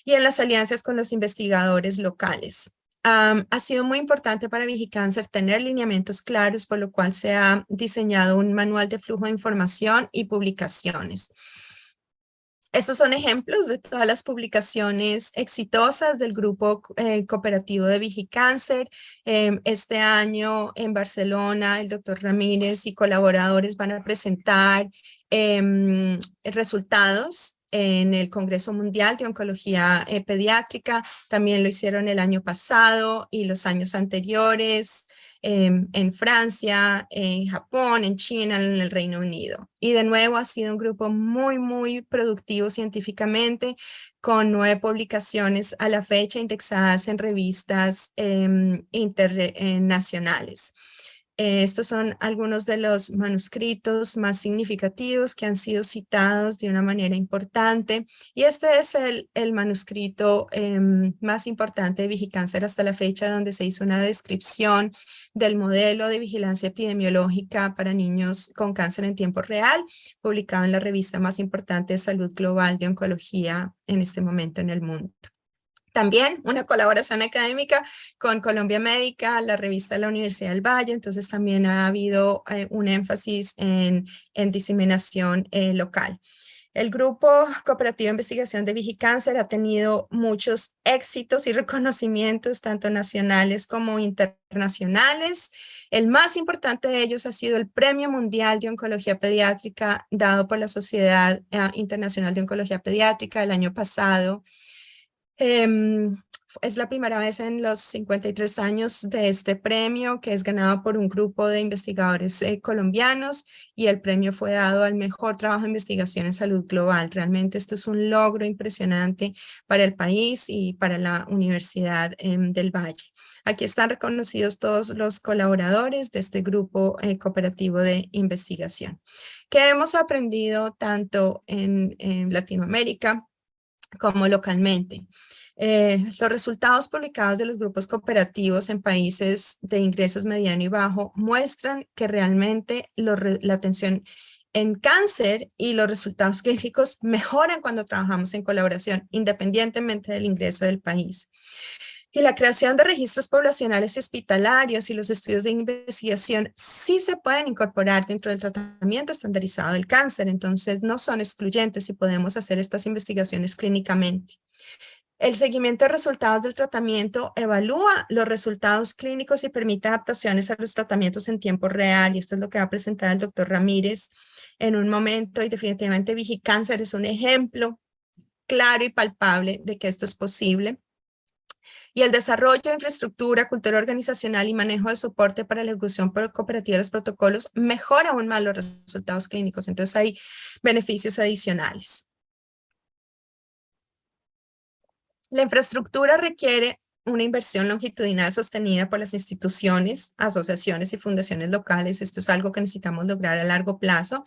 Speaker 5: y en las alianzas con los investigadores locales. Ha sido muy importante para Vigicáncer tener lineamientos claros, por lo cual se ha diseñado un manual de flujo de información y publicaciones. Estos son ejemplos de todas las publicaciones exitosas del grupo cooperativo de Vigicáncer. Este año en Barcelona, el doctor Ramírez y colaboradores van a presentar resultados en el Congreso Mundial de Oncología Pediátrica. También lo hicieron el año pasado y los años anteriores. en Francia, en Japón, en China, en el Reino Unido. Y de nuevo ha sido un grupo muy, muy productivo científicamente, con 9 publicaciones a la fecha indexadas en revistas internacionales. Estos son algunos de los manuscritos más significativos que han sido citados de una manera importante, y este es el manuscrito más importante de Vigicáncer hasta la fecha, donde se hizo una descripción del modelo de vigilancia epidemiológica para niños con cáncer en tiempo real, publicado en la revista más importante de salud global de oncología en este momento en el mundo. También una colaboración académica con Colombia Médica, la revista de la Universidad del Valle, entonces también ha habido un énfasis en diseminación local. El Grupo Cooperativo de Investigación de Vigicáncer ha tenido muchos éxitos y reconocimientos, tanto nacionales como internacionales. El más importante de ellos ha sido el Premio Mundial de Oncología Pediátrica, dado por la Sociedad Internacional de Oncología Pediátrica el año pasado. Es la primera vez en los 53 años de este premio que es ganado por un grupo de investigadores colombianos, y el premio fue dado al mejor trabajo de investigación en salud global. Realmente esto es un logro impresionante para el país y para la Universidad del Valle. Aquí están reconocidos todos los colaboradores de este grupo cooperativo de investigación, que hemos aprendido tanto en Latinoamérica como localmente. Los resultados publicados de los grupos cooperativos en países de ingresos mediano y bajo muestran que realmente la atención en cáncer y los resultados clínicos mejoran cuando trabajamos en colaboración, independientemente del ingreso del país. Y la creación de registros poblacionales y hospitalarios y los estudios de investigación sí se pueden incorporar dentro del tratamiento estandarizado del cáncer, entonces no son excluyentes y podemos hacer estas investigaciones clínicamente. El seguimiento de resultados del tratamiento evalúa los resultados clínicos y permite adaptaciones a los tratamientos en tiempo real, y esto es lo que va a presentar el doctor Ramírez en un momento, y definitivamente Vigicáncer es un ejemplo claro y palpable de que esto es posible. Y el desarrollo de infraestructura, cultura organizacional y manejo de soporte para la ejecución cooperativa de los protocolos mejora aún más los resultados clínicos. Entonces hay beneficios adicionales. La infraestructura requiere una inversión longitudinal sostenida por las instituciones, asociaciones y fundaciones locales. Esto es algo que necesitamos lograr a largo plazo.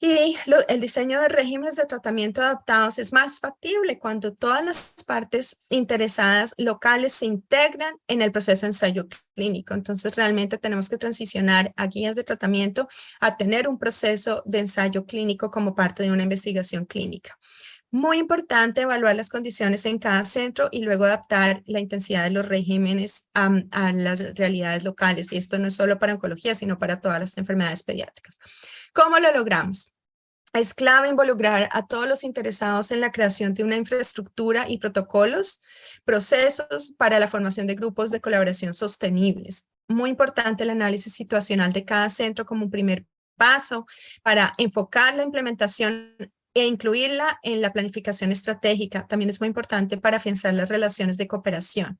Speaker 5: Y el diseño de regímenes de tratamiento adaptados es más factible cuando todas las partes interesadas locales se integran en el proceso de ensayo clínico. Entonces realmente tenemos que transicionar a guías de tratamiento a tener un proceso de ensayo clínico como parte de una investigación clínica. Muy importante evaluar las condiciones en cada centro y luego adaptar la intensidad de los regímenes a las realidades locales. Y esto no es solo para oncología, sino para todas las enfermedades pediátricas. ¿Cómo lo logramos? Es clave involucrar a todos los interesados en la creación de una infraestructura y protocolos, procesos para la formación de grupos de colaboración sostenibles. Muy importante el análisis situacional de cada centro como un primer paso para enfocar la implementación e incluirla en la planificación estratégica. También es muy importante para afianzar las relaciones de cooperación.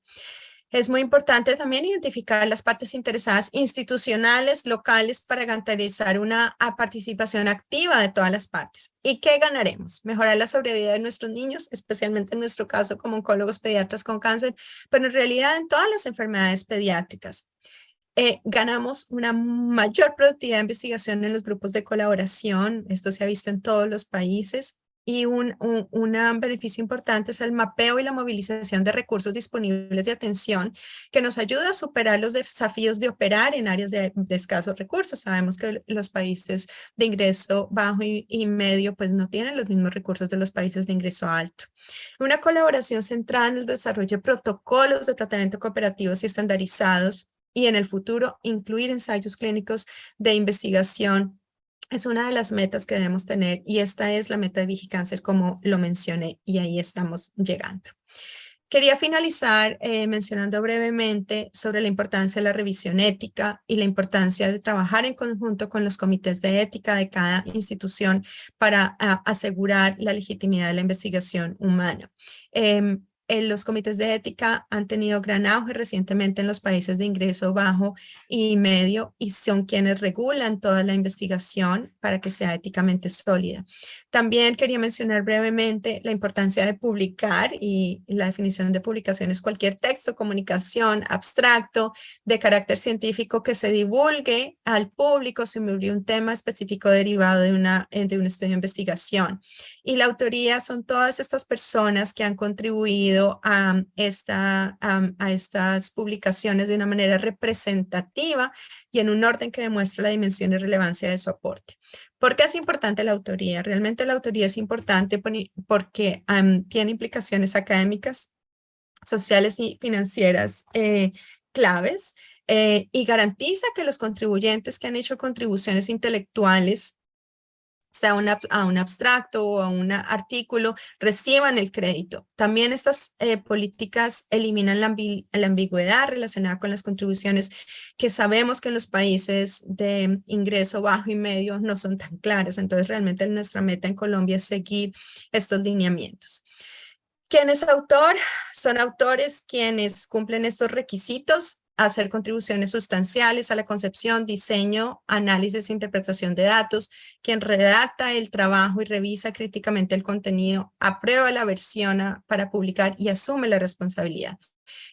Speaker 5: Es muy importante también identificar las partes interesadas institucionales, locales, para garantizar una participación activa de todas las partes. ¿Y qué ganaremos? Mejorar la sobrevida de nuestros niños, especialmente en nuestro caso como oncólogos pediatras con cáncer, pero en realidad en todas las enfermedades pediátricas. Ganamos una mayor productividad de investigación en los grupos de colaboración. Esto se ha visto en todos los países. Y un beneficio importante es el mapeo y la movilización de recursos disponibles de atención, que nos ayuda a superar los desafíos de operar en áreas de escasos recursos. Sabemos que los países de ingreso bajo y medio pues no tienen los mismos recursos de los países de ingreso alto. Una colaboración centrada en el desarrollo de protocolos de tratamiento cooperativos y estandarizados, y en el futuro incluir ensayos clínicos de investigación es una de las metas que debemos tener, y esta es la meta de Vigicáncer, como lo mencioné, y ahí estamos llegando. Quería finalizar mencionando brevemente sobre la importancia de la revisión ética y la importancia de trabajar en conjunto con los comités de ética de cada institución para asegurar la legitimidad de la investigación humana. los comités de ética han tenido gran auge recientemente en los países de ingreso bajo y medio y son quienes regulan toda la investigación para que sea éticamente sólida. También quería mencionar brevemente la importancia de publicar y la definición de publicación es cualquier texto, comunicación, abstracto de carácter científico que se divulgue al público sobre un tema específico derivado de un estudio de investigación. Y la autoría son todas estas personas que han contribuido a estas publicaciones de una manera representativa y en un orden que demuestra la dimensión y relevancia de su aporte. ¿Por qué es importante la autoría? Realmente la autoría es importante porque tiene implicaciones académicas, sociales y financieras claves y garantiza que los contribuyentes que han hecho contribuciones intelectuales sea a un abstracto o a un artículo, reciban el crédito. También estas políticas eliminan la ambigüedad relacionada con las contribuciones que sabemos que en los países de ingreso bajo y medio no son tan claras. Entonces, realmente nuestra meta en Colombia es seguir estos lineamientos. ¿Quién es autor? Son autores quienes cumplen estos requisitos, hacer contribuciones sustanciales a la concepción, diseño, análisis e interpretación de datos, quien redacta el trabajo y revisa críticamente el contenido, aprueba la versión para publicar y asume la responsabilidad.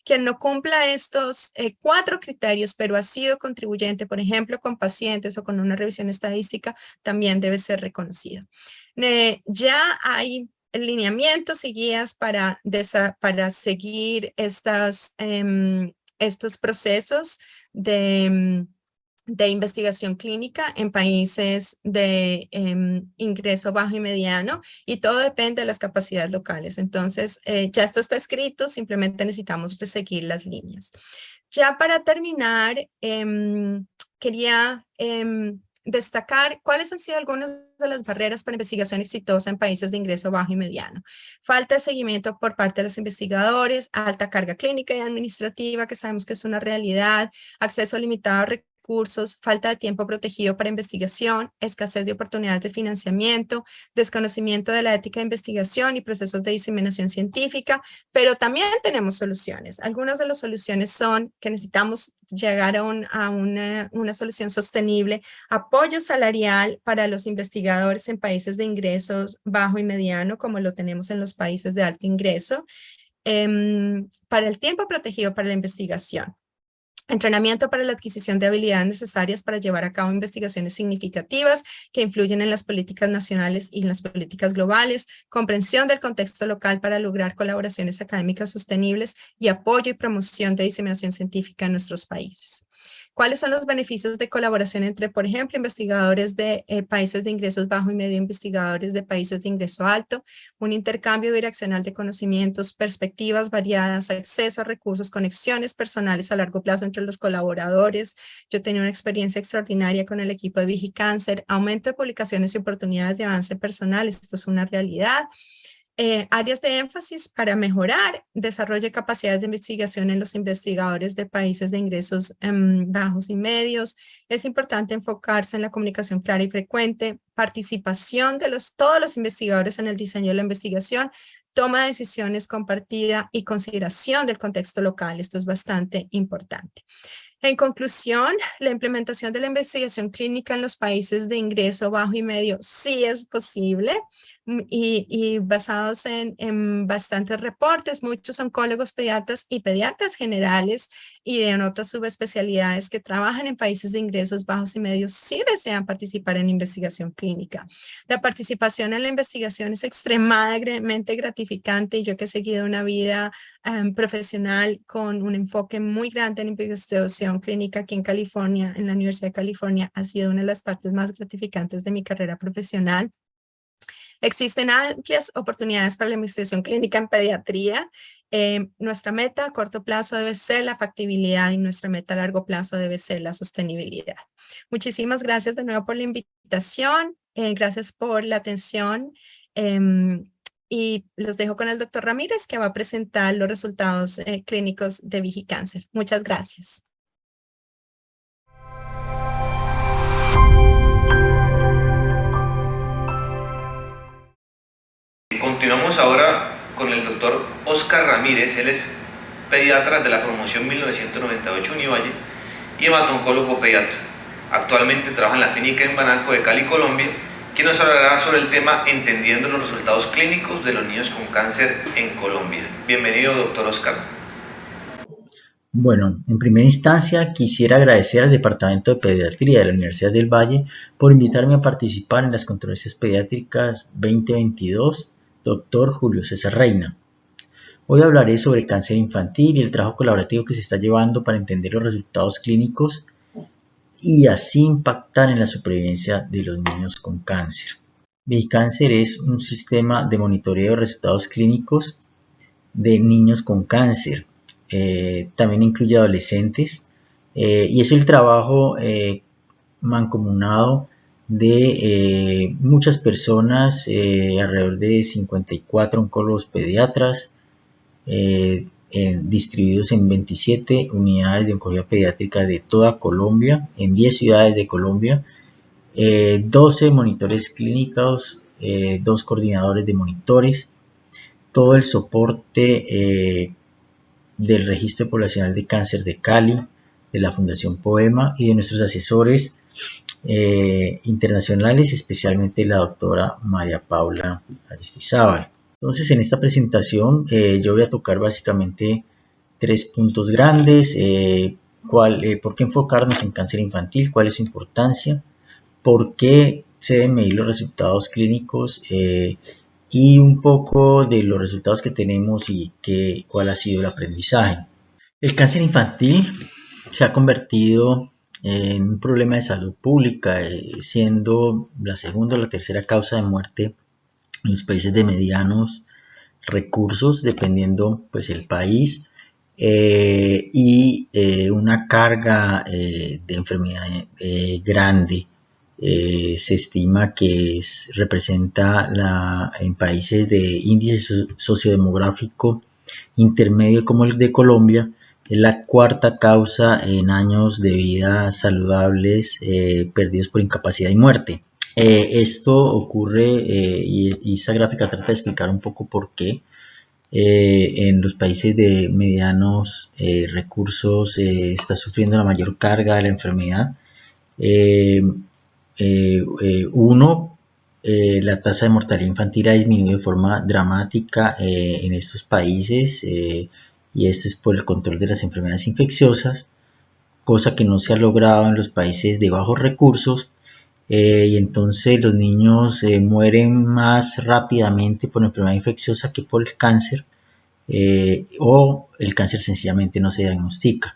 Speaker 5: Quien no cumpla estos 4 criterios, pero ha sido contribuyente, por ejemplo, con pacientes o con una revisión estadística, también debe ser reconocido. Ya hay lineamientos y guías para seguir estos procesos de investigación clínica en países de ingreso bajo y mediano y todo depende de las capacidades locales. Entonces, ya esto está escrito, simplemente necesitamos seguir las líneas. Ya para terminar, quería destacar cuáles han sido algunas de las barreras para investigación exitosa en países de ingreso bajo y mediano. Falta de seguimiento por parte de los investigadores, alta carga clínica y administrativa, que sabemos que es una realidad, acceso limitado a recursos, falta de tiempo protegido para investigación, escasez de oportunidades de financiamiento, desconocimiento de la ética de investigación y procesos de diseminación científica, pero también tenemos soluciones. Algunas de las soluciones son que necesitamos llegar a una solución sostenible, apoyo salarial para los investigadores en países de ingresos bajo y mediano, como lo tenemos en los países de alto ingreso, para el tiempo protegido para la investigación. Entrenamiento para la adquisición de habilidades necesarias para llevar a cabo investigaciones significativas que influyen en las políticas nacionales y en las políticas globales, comprensión del contexto local para lograr colaboraciones académicas sostenibles y apoyo y promoción de diseminación científica en nuestros países. ¿Cuáles son los beneficios de colaboración entre, por ejemplo, investigadores de países de ingresos bajo y medio, investigadores de países de ingreso alto? Un intercambio bidireccional de conocimientos, perspectivas variadas, acceso a recursos, conexiones personales a largo plazo entre los colaboradores. Yo tenía una experiencia extraordinaria con el equipo de Vigicáncer, aumento de publicaciones y oportunidades de avance personal. Esto es una realidad. Áreas de énfasis para mejorar desarrollo de capacidades de investigación en los investigadores de países de ingresos bajos y medios. Es importante enfocarse en la comunicación clara y frecuente, participación de todos los investigadores en el diseño de la investigación, toma de decisiones compartida y consideración del contexto local. Esto es bastante importante. En conclusión, la implementación de la investigación clínica en los países de ingreso bajo y medio sí es posible y basados en bastantes reportes, muchos oncólogos pediatras y pediatras generales y en otras subespecialidades que trabajan en países de ingresos bajos y medios sí desean participar en investigación clínica. La participación en la investigación es extremadamente gratificante y yo que he seguido una vida profesional con un enfoque muy grande en investigación clínica aquí en California, en la Universidad de California, ha sido una de las partes más gratificantes de mi carrera profesional. Existen amplias oportunidades para la investigación clínica en pediatría. Nuestra meta a corto plazo debe ser la factibilidad y nuestra meta a largo plazo debe ser la sostenibilidad. Muchísimas gracias de nuevo por la invitación. Gracias por la atención. Y los dejo con el doctor Ramírez, que va a presentar los resultados clínicos de Vigicáncer. Muchas gracias.
Speaker 1: Continuamos ahora con el doctor Oscar Ramírez. Él es pediatra de la promoción 1998 Univalle y hemato-oncólogo pediatra. Actualmente trabaja en la clínica en Banaco de Cali, Colombia, quien nos hablará sobre el tema entendiendo los resultados clínicos de los niños con cáncer en Colombia. Bienvenido, doctor Oscar.
Speaker 6: Bueno, en primera instancia quisiera agradecer al Departamento de Pediatría de la Universidad del Valle por invitarme a participar en las controversias pediátricas 2022, Dr. Julio César Reina. Hoy hablaré sobre cáncer infantil y el trabajo colaborativo que se está llevando para entender los resultados clínicos y así impactar en la supervivencia de los niños con cáncer. Vigicáncer es un sistema de monitoreo de resultados clínicos de niños con cáncer. También incluye adolescentes y es el trabajo mancomunado de muchas personas, alrededor de 54 oncólogos pediatras distribuidos en 27 unidades de oncología pediátrica de toda Colombia, en 10 ciudades de Colombia, 12 monitores clínicos, 2 coordinadores de monitores, todo el soporte del Registro Poblacional de Cáncer de Cali, de la Fundación Poema y de nuestros asesores internacionales, especialmente la doctora María Paula Aristizábal. Entonces, en esta presentación yo voy a tocar básicamente 3 puntos grandes: por qué enfocarnos en cáncer infantil, cuál es su importancia, por qué se deben medir los resultados clínicos y un poco de los resultados que tenemos y cuál ha sido el aprendizaje. El cáncer infantil se ha convertido en un problema de salud pública, siendo la segunda o la tercera causa de muerte en los países de medianos recursos, dependiendo pues el país, y una carga de enfermedad grande. Se estima que representa en países de índice sociodemográfico intermedio como el de Colombia, es la cuarta causa en años de vida saludables perdidos por incapacidad y muerte. Esto ocurre y esta gráfica trata de explicar un poco por qué en los países de medianos recursos está sufriendo la mayor carga de la enfermedad. La tasa de mortalidad infantil ha disminuido de forma dramática en estos países y esto es por el control de las enfermedades infecciosas, cosa que no se ha logrado en los países de bajos recursos, y entonces los niños mueren más rápidamente por enfermedad infecciosa que por el cáncer, o el cáncer sencillamente no se diagnostica.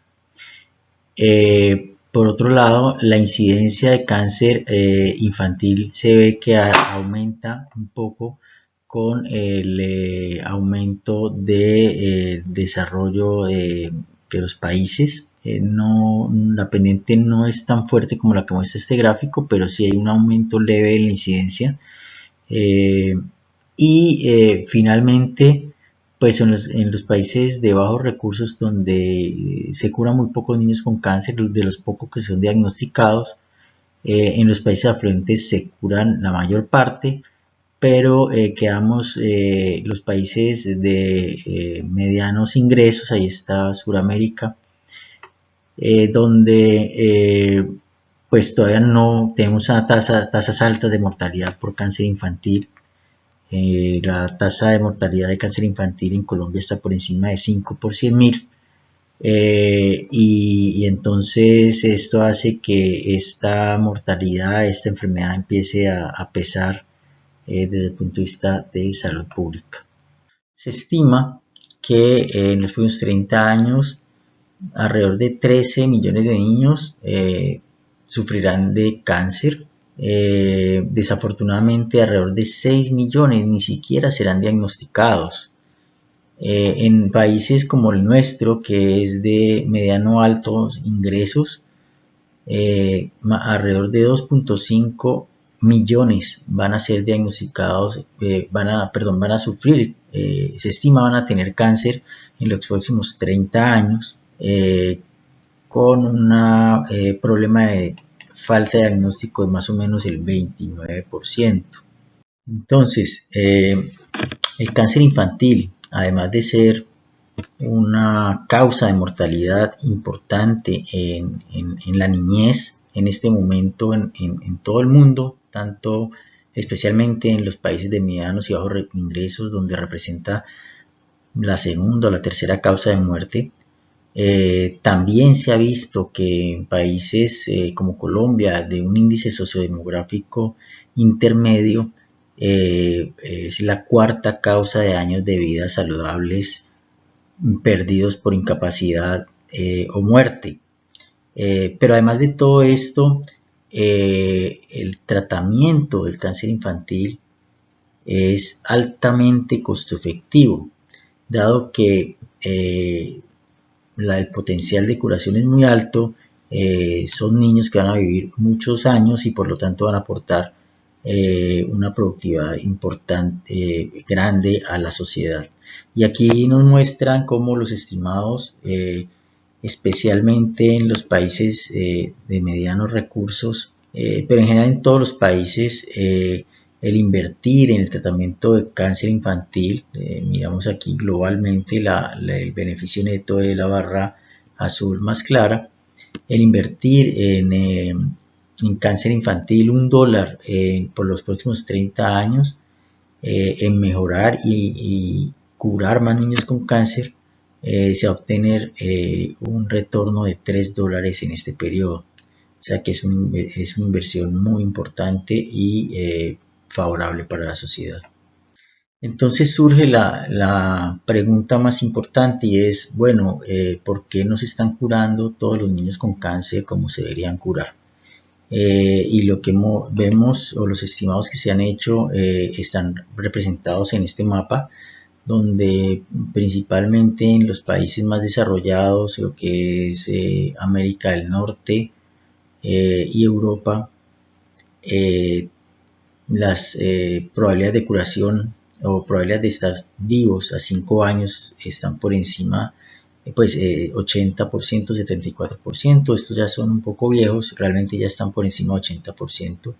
Speaker 6: Por otro lado, la incidencia de cáncer infantil se ve que aumenta un poco con el aumento de desarrollo de los países. La pendiente no es tan fuerte como la que muestra este gráfico, pero sí hay un aumento leve en la incidencia. Finalmente, pues en los países de bajos recursos, donde se curan muy pocos niños con cáncer, de los pocos que son diagnosticados, en los países afluentes se curan la mayor parte, pero quedamos los países de medianos ingresos, ahí está Sudamérica, donde pues todavía no tenemos tasas altas de mortalidad por cáncer infantil. La tasa de mortalidad de cáncer infantil en Colombia está por encima de 5 por 100.000, y entonces esto hace que esta mortalidad, esta enfermedad empiece a pesar desde el punto de vista de salud pública. Se estima que en los próximos 30 años alrededor de 13 millones de niños sufrirán de cáncer. Desafortunadamente alrededor de 6 millones ni siquiera serán diagnosticados. En países como el nuestro, que es de mediano altos ingresos, alrededor de 2.5 millones van a ser diagnosticados, van a sufrir, se estima van a tener cáncer en los próximos 30 años, con un problema de falta de diagnóstico de más o menos el 29%. Entonces, el cáncer infantil, además de ser una causa de mortalidad importante en la niñez, en este momento en todo el mundo, tanto especialmente en los países de medianos y bajos ingresos, donde representa la segunda o la tercera causa de muerte. También se ha visto que en países como Colombia, de un índice sociodemográfico intermedio, es la cuarta causa de años de vida saludables perdidos por incapacidad o muerte. Pero además de todo esto, el tratamiento del cáncer infantil es altamente costo efectivo, dado que el potencial de curación es muy alto. Son niños que van a vivir muchos años y por lo tanto van a aportar una productividad importante, grande a la sociedad. Y aquí nos muestran cómo los estimados, especialmente en los países de medianos recursos, pero en general en todos los países, el invertir en el tratamiento de cáncer infantil, miramos aquí globalmente el beneficio neto de la barra azul más clara, el invertir en cáncer infantil $1 por los próximos 30 años, en mejorar y curar más niños con cáncer, se va a obtener un retorno de $3 en este periodo. O sea que es una inversión muy importante y favorable para la sociedad. Entonces surge la pregunta más importante y es, bueno, ¿por qué no se están curando todos los niños con cáncer como se deberían curar? Y lo que vemos o los estimados que se han hecho están representados en este mapa, donde principalmente en los países más desarrollados, lo que es América del Norte y Europa, las probabilidades de curación o probabilidades de estar vivos a 5 años están por encima, pues 80%, 74%. Estos ya son un poco viejos, realmente ya están por encima del 80%.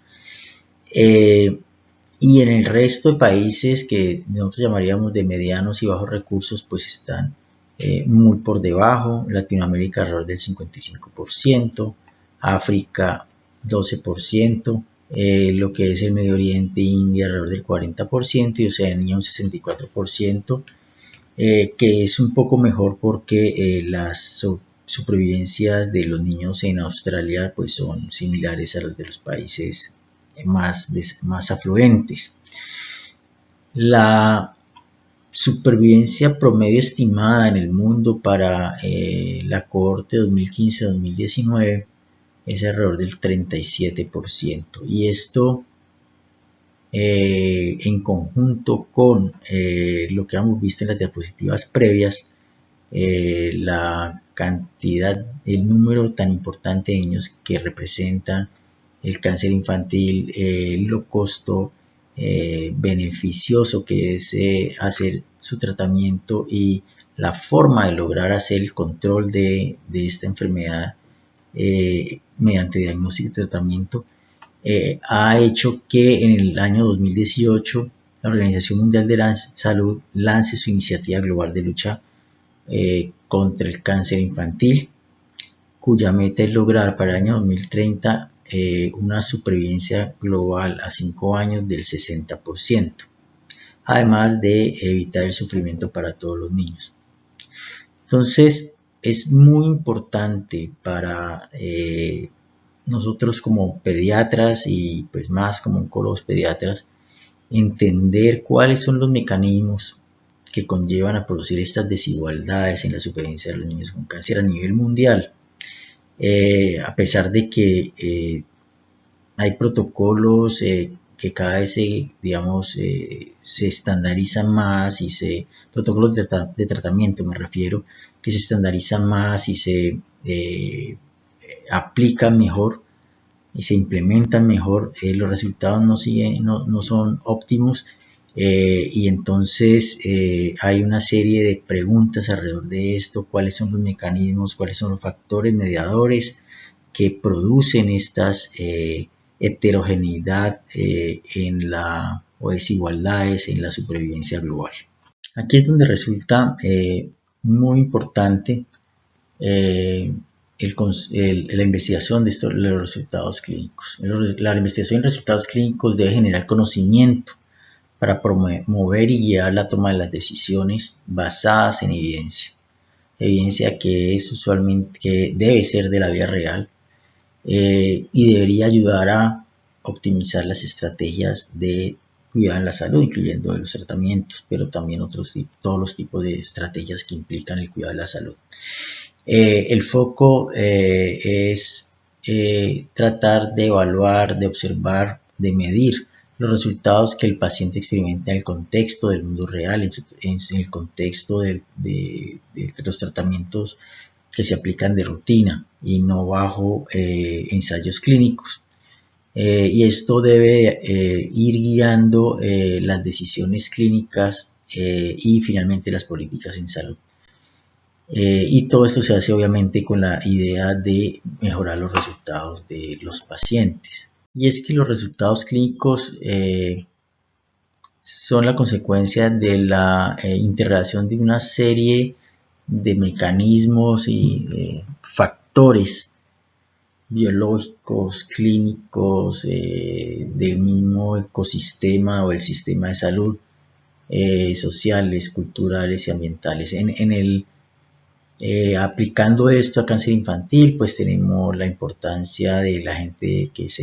Speaker 6: Y en el resto de países que nosotros llamaríamos de medianos y bajos recursos, pues están muy por debajo. Latinoamérica alrededor del 55%, África 12%, lo que es el Medio Oriente e India alrededor del 40% y Oceanía un 64%, que es un poco mejor porque las supervivencias de los niños en Australia pues son similares a las de los países más afluentes. La supervivencia promedio estimada en el mundo para la cohorte 2015-2019 es alrededor del 37%, y esto en conjunto con lo que hemos visto en las diapositivas previas, la cantidad, el número tan importante de niños que representan el cáncer infantil, lo costo beneficioso que es hacer su tratamiento y la forma de lograr hacer el control de esta enfermedad mediante diagnóstico y tratamiento, ha hecho que en el año 2018 la Organización Mundial de la Salud lance su iniciativa global de lucha contra el cáncer infantil, cuya meta es lograr para el año 2030 una supervivencia global a 5 años del 60%, además de evitar el sufrimiento para todos los niños. Entonces, es muy importante para nosotros como pediatras y pues más como oncólogos pediatras entender cuáles son los mecanismos que conllevan a producir estas desigualdades en la supervivencia de los niños con cáncer a nivel mundial. A pesar de que hay protocolos que cada vez se estandarizan más y protocolos de tratamiento me refiero, que se estandarizan más y se aplican mejor y se implementan mejor, los resultados no son óptimos, y entonces hay una serie de preguntas alrededor de esto: cuáles son los mecanismos, cuáles son los factores mediadores que producen estas heterogeneidad o desigualdades en la supervivencia global. Aquí es donde resulta muy importante la investigación de los resultados clínicos. La investigación de resultados clínicos debe generar conocimiento para promover y guiar la toma de las decisiones basadas en evidencia que es usualmente, que debe ser de la vida real, y debería ayudar a optimizar las estrategias de cuidado en la salud, incluyendo los tratamientos, pero también todos los tipos de estrategias que implican el cuidado de la salud. El foco es tratar de evaluar, de observar, de medir los resultados que el paciente experimenta en el contexto del mundo real, en el contexto de los tratamientos que se aplican de rutina y no bajo ensayos clínicos. Y esto debe ir guiando las decisiones clínicas y finalmente las políticas en salud. Y todo esto se hace obviamente con la idea de mejorar los resultados de los pacientes. Y es que los resultados clínicos son la consecuencia de la integración de una serie de mecanismos y factores biológicos, clínicos, del mismo ecosistema o el sistema de salud, sociales, culturales y ambientales. Aplicando esto a cáncer infantil, pues tenemos la importancia de la gente que es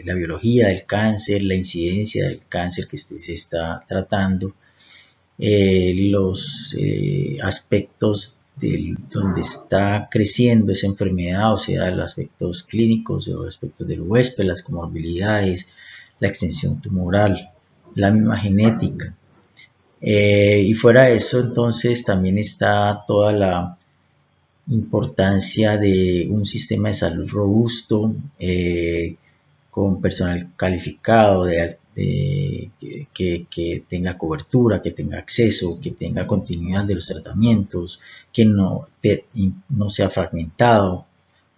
Speaker 6: la biología del cáncer, la incidencia del cáncer que se está tratando, los aspectos donde está creciendo esa enfermedad, o sea, los aspectos clínicos o aspectos del huésped, las comorbilidades, la extensión tumoral, la misma genética. Y fuera de eso, entonces, también está toda la importancia de un sistema de salud robusto, con personal calificado, que tenga cobertura, que tenga acceso, que tenga continuidad de los tratamientos, que no sea fragmentado,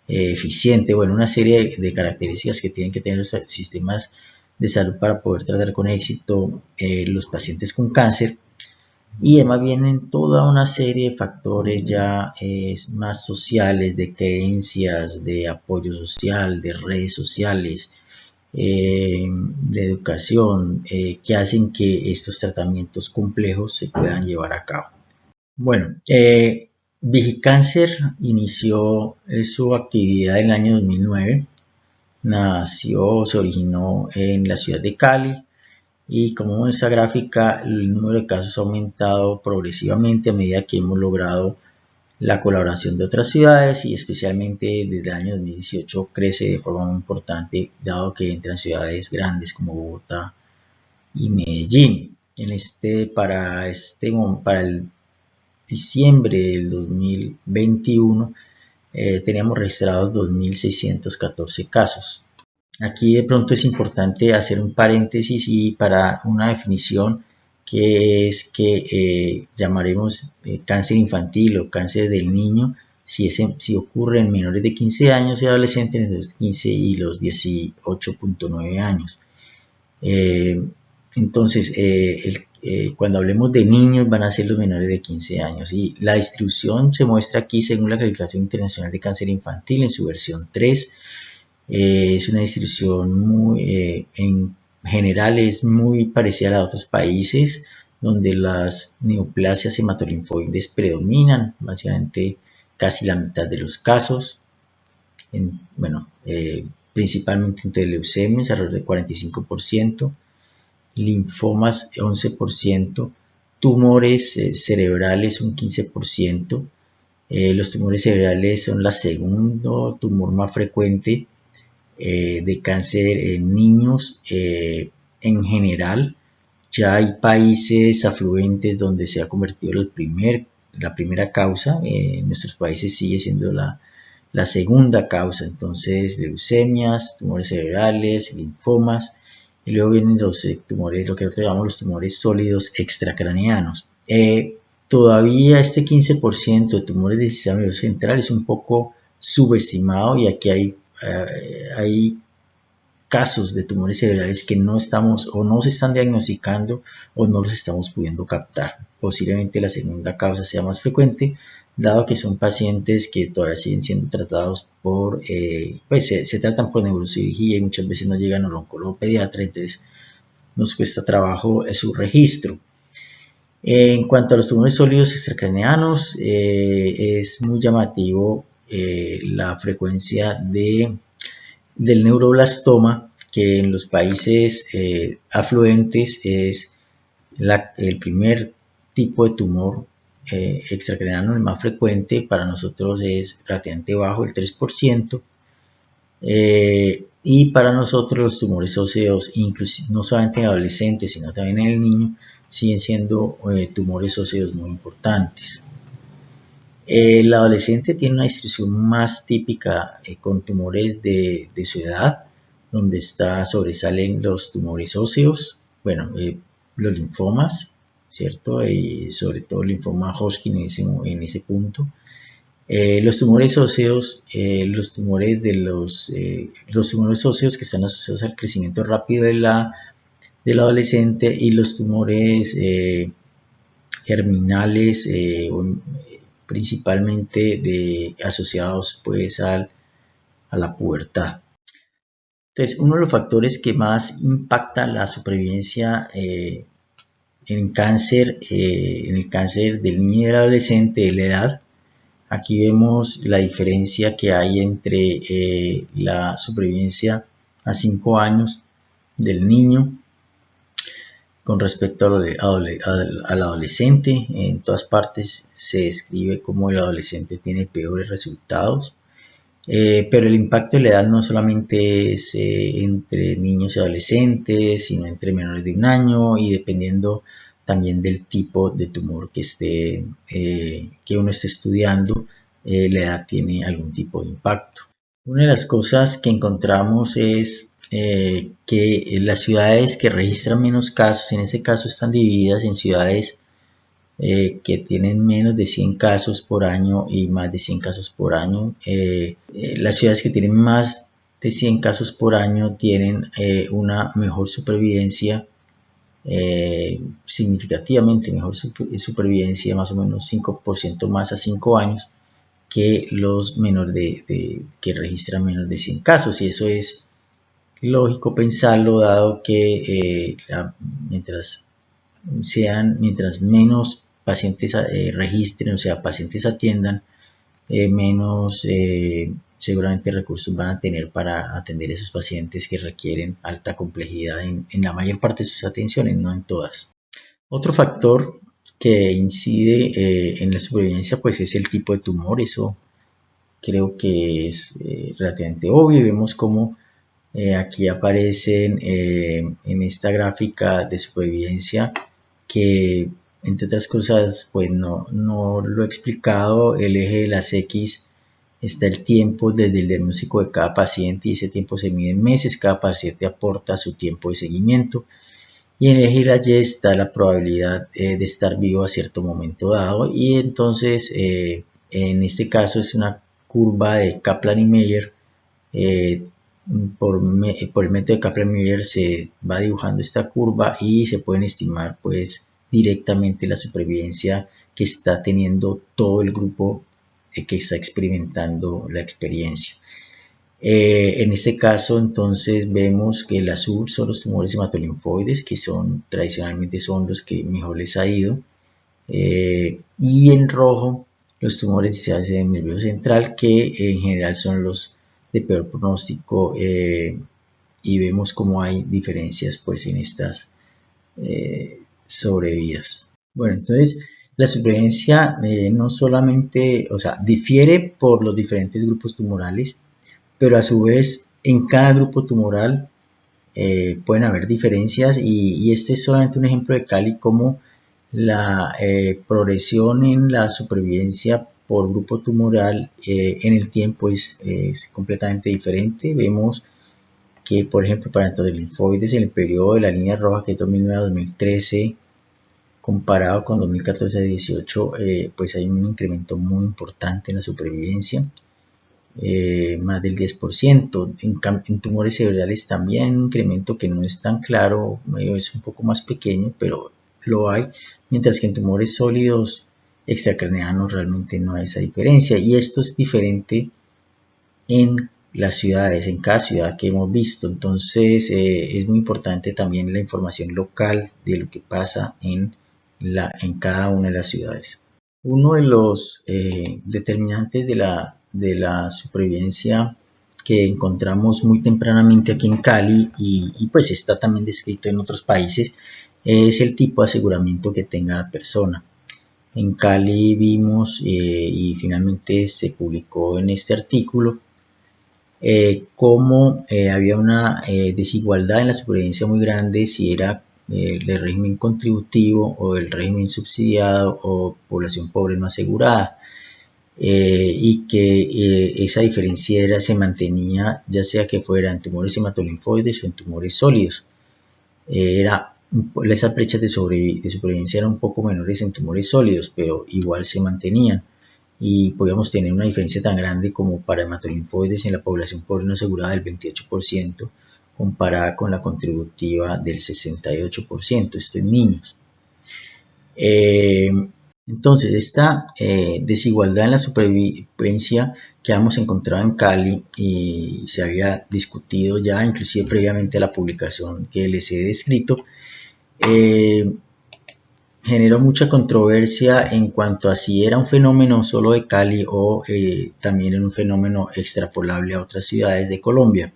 Speaker 6: eficiente, bueno, una serie de características que tienen que tener los sistemas de salud para poder tratar con éxito los pacientes con cáncer. Y además vienen toda una serie de factores ya más sociales, de creencias, de apoyo social, de redes sociales, de educación, que hacen que estos tratamientos complejos se puedan llevar a cabo. Bueno, Vigicáncer inició su actividad en el año 2009, se originó en la ciudad de Cali. Y como en esta gráfica, el número de casos ha aumentado progresivamente a medida que hemos logrado la colaboración de otras ciudades, y especialmente desde el año 2018 crece de forma muy importante, dado que entran ciudades grandes como Bogotá y Medellín. Para el diciembre del 2021 teníamos registrados 2.614 casos. Aquí de pronto es importante hacer un paréntesis y para una definición que es que llamaremos cáncer infantil o cáncer del niño si ocurre en menores de 15 años y adolescentes entre los 15 y los 18.9 años. Entonces, cuando hablemos de niños van a ser los menores de 15 años, y la distribución se muestra aquí según la Calificación Internacional de Cáncer Infantil en su versión 3. Es una distribución en general es muy parecida a la de otros países, donde las neoplasias hematolinfoides predominan, básicamente casi la mitad de los casos, principalmente entre leucemias, alrededor del 45%, linfomas 11%, tumores cerebrales un 15%. Los tumores cerebrales son la segundo tumor más frecuente de cáncer en niños. En general, ya hay países afluentes donde se ha convertido la primera causa. En nuestros países sigue siendo la segunda causa. Entonces, leucemias, tumores cerebrales, linfomas, y luego vienen los tumores, lo que nosotros llamamos los tumores sólidos extracraneanos. Todavía este 15% de tumores del sistema nervioso central es un poco subestimado, y aquí hay casos de tumores cerebrales que no estamos o no se están diagnosticando o no los estamos pudiendo captar. Posiblemente la segunda causa sea más frecuente, dado que son pacientes que todavía siguen siendo tratados por, pues se tratan por neurocirugía y muchas veces no llegan al oncólogo pediatra, entonces nos cuesta trabajo su registro. En cuanto a los tumores sólidos extracraneanos, es muy llamativo la frecuencia del neuroblastoma, que en los países afluentes es el primer tipo de tumor extracraneano, el más frecuente. Para nosotros es relativamente bajo, el 3%. Y para nosotros los tumores óseos, inclusive no solamente en adolescentes, sino también en el niño, siguen siendo tumores óseos muy importantes. El adolescente tiene una distribución más típica con tumores de su edad, donde sobresalen los tumores óseos, bueno, los linfomas, ¿cierto? Sobre todo el linfoma Hodgkin en ese punto. Los tumores óseos, los tumores óseos que están asociados al crecimiento rápido del adolescente, y los tumores germinales, principalmente asociados pues a la pubertad. Entonces, uno de los factores que más impacta la supervivencia en el cáncer del niño y del adolescente de la edad, aquí vemos la diferencia que hay entre la supervivencia a 5 años del niño con respecto al adolescente. En todas partes se describe cómo el adolescente tiene peores resultados, pero el impacto de la edad no solamente es entre niños y adolescentes, sino entre menores de 1 año, y dependiendo también del tipo de tumor que uno esté estudiando, la edad tiene algún tipo de impacto. Una de las cosas que encontramos es que las ciudades que registran menos casos, en este caso están divididas en ciudades que tienen menos de 100 casos por año y más de 100 casos por año. Las ciudades que tienen más de 100 casos por año tienen una mejor supervivencia, significativamente mejor supervivencia, más o menos 5% más a 5 años que los menores que registran menos de 100 casos, y eso es lógico pensarlo, dado que mientras menos pacientes registren, o sea, pacientes atiendan, menos seguramente recursos van a tener para atender a esos pacientes que requieren alta complejidad en la mayor parte de sus atenciones, no en todas. Otro factor que incide en la supervivencia pues es el tipo de tumor. Eso creo que es relativamente obvio, y vemos cómo aquí aparecen en esta gráfica de supervivencia, que entre otras cosas pues no lo he explicado. El eje de las X está el tiempo desde el diagnóstico de cada paciente, y ese tiempo se mide en meses. Cada paciente aporta su tiempo de seguimiento, y en el eje de la Y está la probabilidad de estar vivo a cierto momento dado. Y entonces en este caso es una curva de Kaplan y Meier. Por el método de Kaplan y Meier se va dibujando esta curva y se pueden estimar pues directamente la supervivencia que está teniendo todo el grupo que está experimentando la experiencia. En este caso entonces vemos que el azul son los tumores hematolinfoides, que tradicionalmente son los que mejor les ha ido, y en rojo los tumores del sistema nervioso central, que en general son los de peor pronóstico, y vemos cómo hay diferencias pues en estas sobrevidas. Bueno, entonces la supervivencia no solamente, o sea, difiere por los diferentes grupos tumorales, pero a su vez en cada grupo tumoral pueden haber diferencias, y este es solamente un ejemplo de Cali, como la progresión en la supervivencia por grupo tumoral en el tiempo es completamente diferente. Vemos que, por ejemplo, para entonces linfoides, en el periodo de la línea roja, que es 2009 a 2013, comparado con 2014 a 2018, pues hay un incremento muy importante en la supervivencia. más del 10%. En tumores cerebrales también un incremento que no es tan claro, es un poco más pequeño, pero lo hay, mientras que en tumores sólidos extracraneanos realmente no hay esa diferencia. Y esto es diferente en las ciudades, en cada ciudad que hemos visto. Entonces es muy importante también la información local de lo que pasa en cada una de las ciudades. Uno de los determinantes de la supervivencia que encontramos muy tempranamente aquí en Cali y pues está también descrito en otros países es el tipo de aseguramiento que tenga la persona. En Cali vimos y finalmente se publicó en este artículo cómo había una desigualdad en la supervivencia muy grande si era el régimen contributivo o el régimen subsidiado o población pobre no asegurada, y que esa diferencia se mantenía ya sea que fuera en tumores hematolinfoides o en tumores sólidos. Esas brechas de supervivencia eran un poco menores en tumores sólidos, pero igual se mantenían. Y podíamos tener una diferencia tan grande como para hematolinfoides en la población pobre no asegurada del 28%, comparada con la contributiva del 68%, esto en niños. Entonces, esta desigualdad en la supervivencia que hemos encontrado en Cali y se había discutido ya inclusive previamente a la publicación que les he descrito, generó mucha controversia en cuanto a si era un fenómeno solo de Cali o también era un fenómeno extrapolable a otras ciudades de Colombia.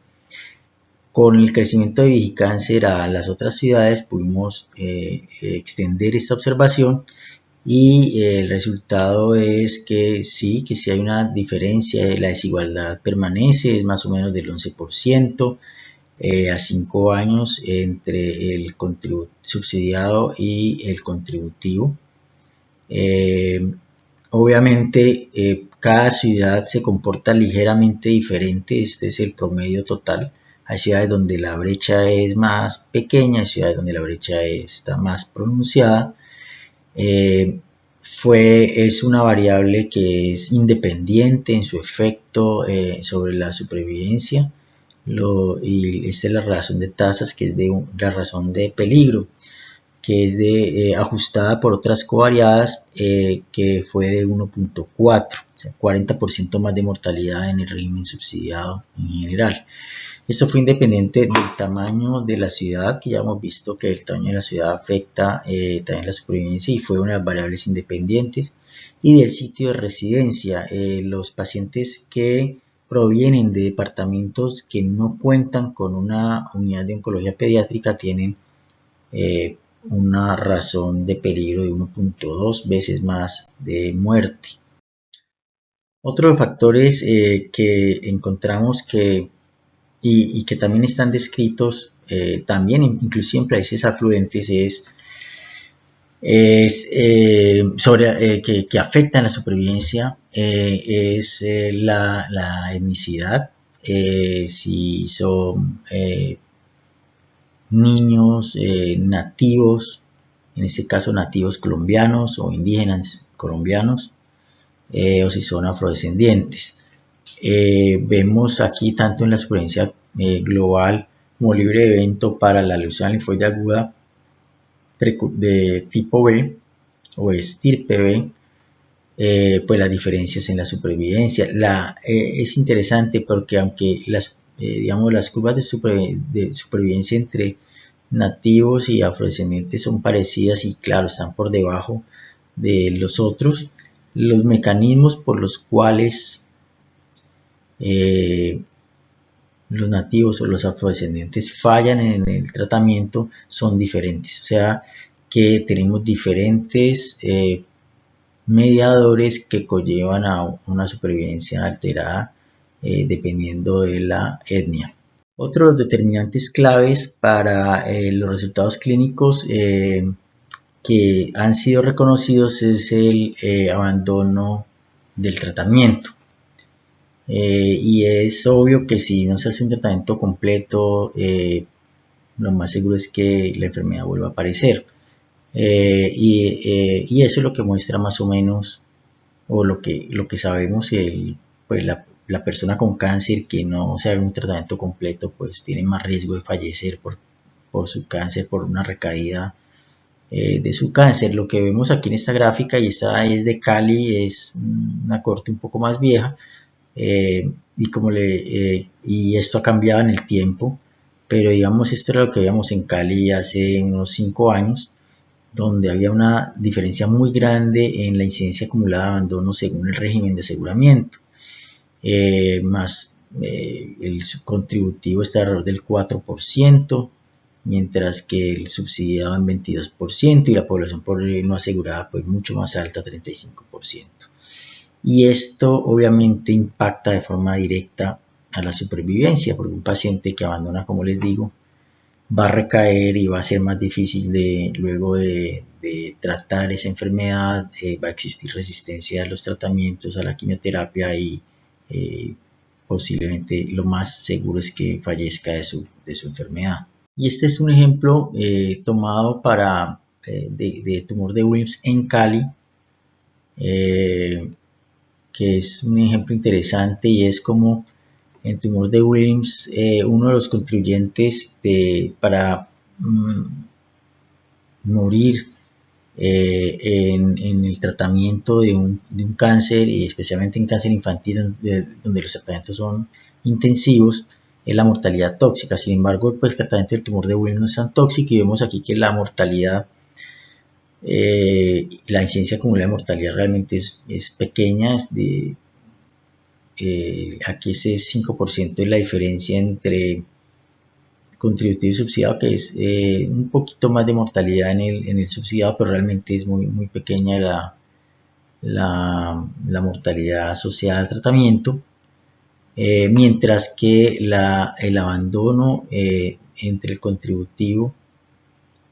Speaker 6: Con el crecimiento de Vigicáncer a las otras ciudades pudimos extender esta observación y el resultado es que sí hay una diferencia, la desigualdad permanece, es más o menos del 11%. A 5 años entre el subsidiado y el contributivo. Obviamente cada ciudad se comporta ligeramente diferente, este es el promedio total. Hay ciudades donde la brecha es más pequeña, hay ciudades donde la brecha está más pronunciada. Es una variable que es independiente en su efecto sobre la supervivencia. Y esta es la razón de tasas, que es la razón de peligro, que es ajustada por otras covariadas, que fue de 1.4, o sea, 40% más de mortalidad en el régimen subsidiado en general. Esto fue independiente del tamaño de la ciudad, que ya hemos visto que el tamaño de la ciudad afecta también la supervivencia y fue una de las variables independientes, y del sitio de residencia. Los pacientes que provienen de departamentos que no cuentan con una unidad de oncología pediátrica tienen una razón de peligro de 1.2 veces más de muerte. Otros factores que encontramos y que también están descritos también inclusive en países afluentes que afectan la supervivencia es la etnicidad, si son niños nativos, en este caso nativos colombianos o indígenas colombianos, o si son afrodescendientes. Vemos aquí tanto en la supervivencia global como libre de evento para la leucemia linfoide aguda de tipo B o estirpe B, pues las diferencias en la supervivencia. Es interesante porque aunque las curvas de supervivencia entre nativos y afrodescendientes son parecidas y claro, están por debajo de los otros, los mecanismos por los cuales los nativos o los afrodescendientes fallan en el tratamiento son diferentes, o sea que tenemos diferentes mediadores que conllevan a una supervivencia alterada dependiendo de la etnia. Otros determinantes claves para los resultados clínicos que han sido reconocidos es el abandono del tratamiento. Y es obvio que si no se hace un tratamiento completo, lo más seguro es que la enfermedad vuelva a aparecer. Y eso es lo que muestra más o menos, o lo que sabemos, pues la la persona con cáncer que no se haga un tratamiento completo, pues tiene más riesgo de fallecer por su cáncer, por una recaída de su cáncer. Lo que vemos aquí en esta gráfica, y esta es de Cali, es una corte un poco más vieja, y esto ha cambiado en el tiempo, pero digamos esto era lo que veíamos en Cali hace unos 5 años, donde había una diferencia muy grande en la incidencia acumulada de abandono según el régimen de aseguramiento, el subcontributivo está alrededor del 4%, mientras que el subsidiado en 22% y la población por no asegurada pues mucho más alta, 35%. Y esto obviamente impacta de forma directa a la supervivencia, porque un paciente que abandona, como les digo, va a recaer y va a ser más difícil luego de tratar esa enfermedad, va a existir resistencia a los tratamientos, a la quimioterapia y posiblemente lo más seguro es que fallezca de su enfermedad. Y este es un ejemplo tomado de tumor de Wilms en Cali, que es un ejemplo interesante, y es como en tumor de Wilms uno de los contribuyentes para morir en el tratamiento de un cáncer, y especialmente en cáncer infantil donde los tratamientos son intensivos, es la mortalidad tóxica. Sin embargo, pues el tratamiento del tumor de Wilms no es tan tóxico, y vemos aquí que la mortalidad, la incidencia acumulada de mortalidad realmente es pequeña. Aquí este 5% es la diferencia entre contributivo y subsidiado, que es un poquito más de mortalidad en el subsidiado, pero realmente es muy, muy pequeña la mortalidad asociada al tratamiento, mientras que el abandono entre el contributivo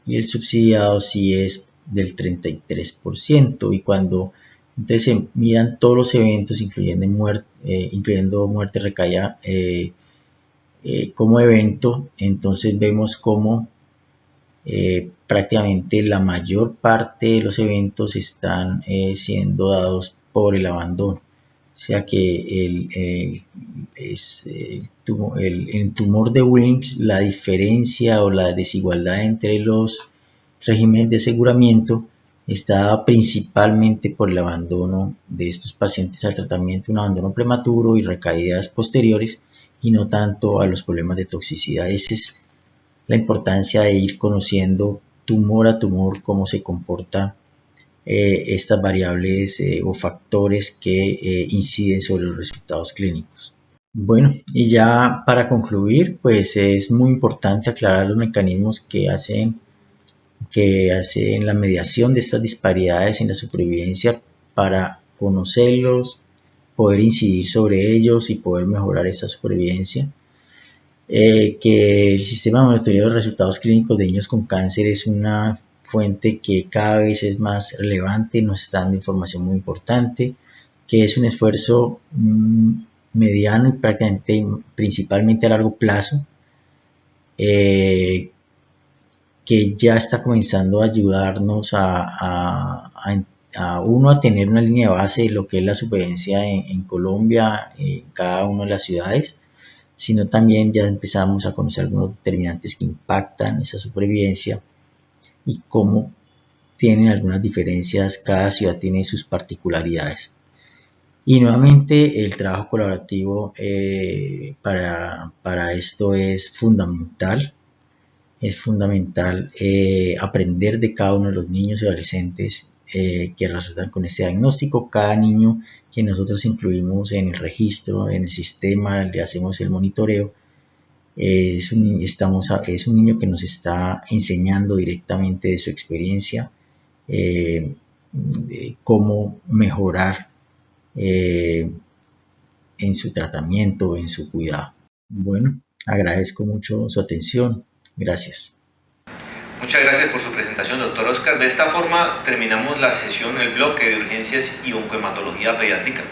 Speaker 6: y el subsidiado sí es del 33%, y cuando entonces se miran todos los eventos, incluyendo muerte, recaída como evento, entonces vemos como prácticamente la mayor parte de los eventos están siendo dados por el abandono. O sea que el tumor de Wilms, la diferencia o la desigualdad entre los regímenes de aseguramiento está dada principalmente por el abandono de estos pacientes al tratamiento, un abandono prematuro y recaídas posteriores, y no tanto a los problemas de toxicidad. Esa es la importancia de ir conociendo tumor a tumor cómo se comporta estas variables o factores que inciden sobre los resultados clínicos. Bueno, y ya para concluir, pues es muy importante aclarar los mecanismos que hacen la mediación de estas disparidades en la supervivencia, para conocerlos, poder incidir sobre ellos y poder mejorar esta supervivencia. Que el sistema de monitoreo de resultados clínicos de niños con cáncer es una fuente que cada vez es más relevante, nos está dando información muy importante, que es un esfuerzo mediano y principalmente a largo plazo, que ya está comenzando a ayudarnos a tener una línea de base de lo que es la supervivencia en Colombia, en cada una de las ciudades, sino también ya empezamos a conocer algunos determinantes que impactan esa supervivencia y cómo tienen algunas diferencias, cada ciudad tiene sus particularidades. Y nuevamente el trabajo colaborativo para esto es fundamental. Es fundamental aprender de cada uno de los niños y adolescentes que resultan con este diagnóstico. Cada niño que nosotros incluimos en el registro, en el sistema, le hacemos el monitoreo, es un niño que nos está enseñando directamente de su experiencia cómo mejorar en su tratamiento, en su cuidado. Bueno, agradezco mucho su atención. Gracias.
Speaker 1: Muchas gracias por su presentación, doctor Oscar. De esta forma terminamos la sesión, el bloque de urgencias y oncohematología pediátrica.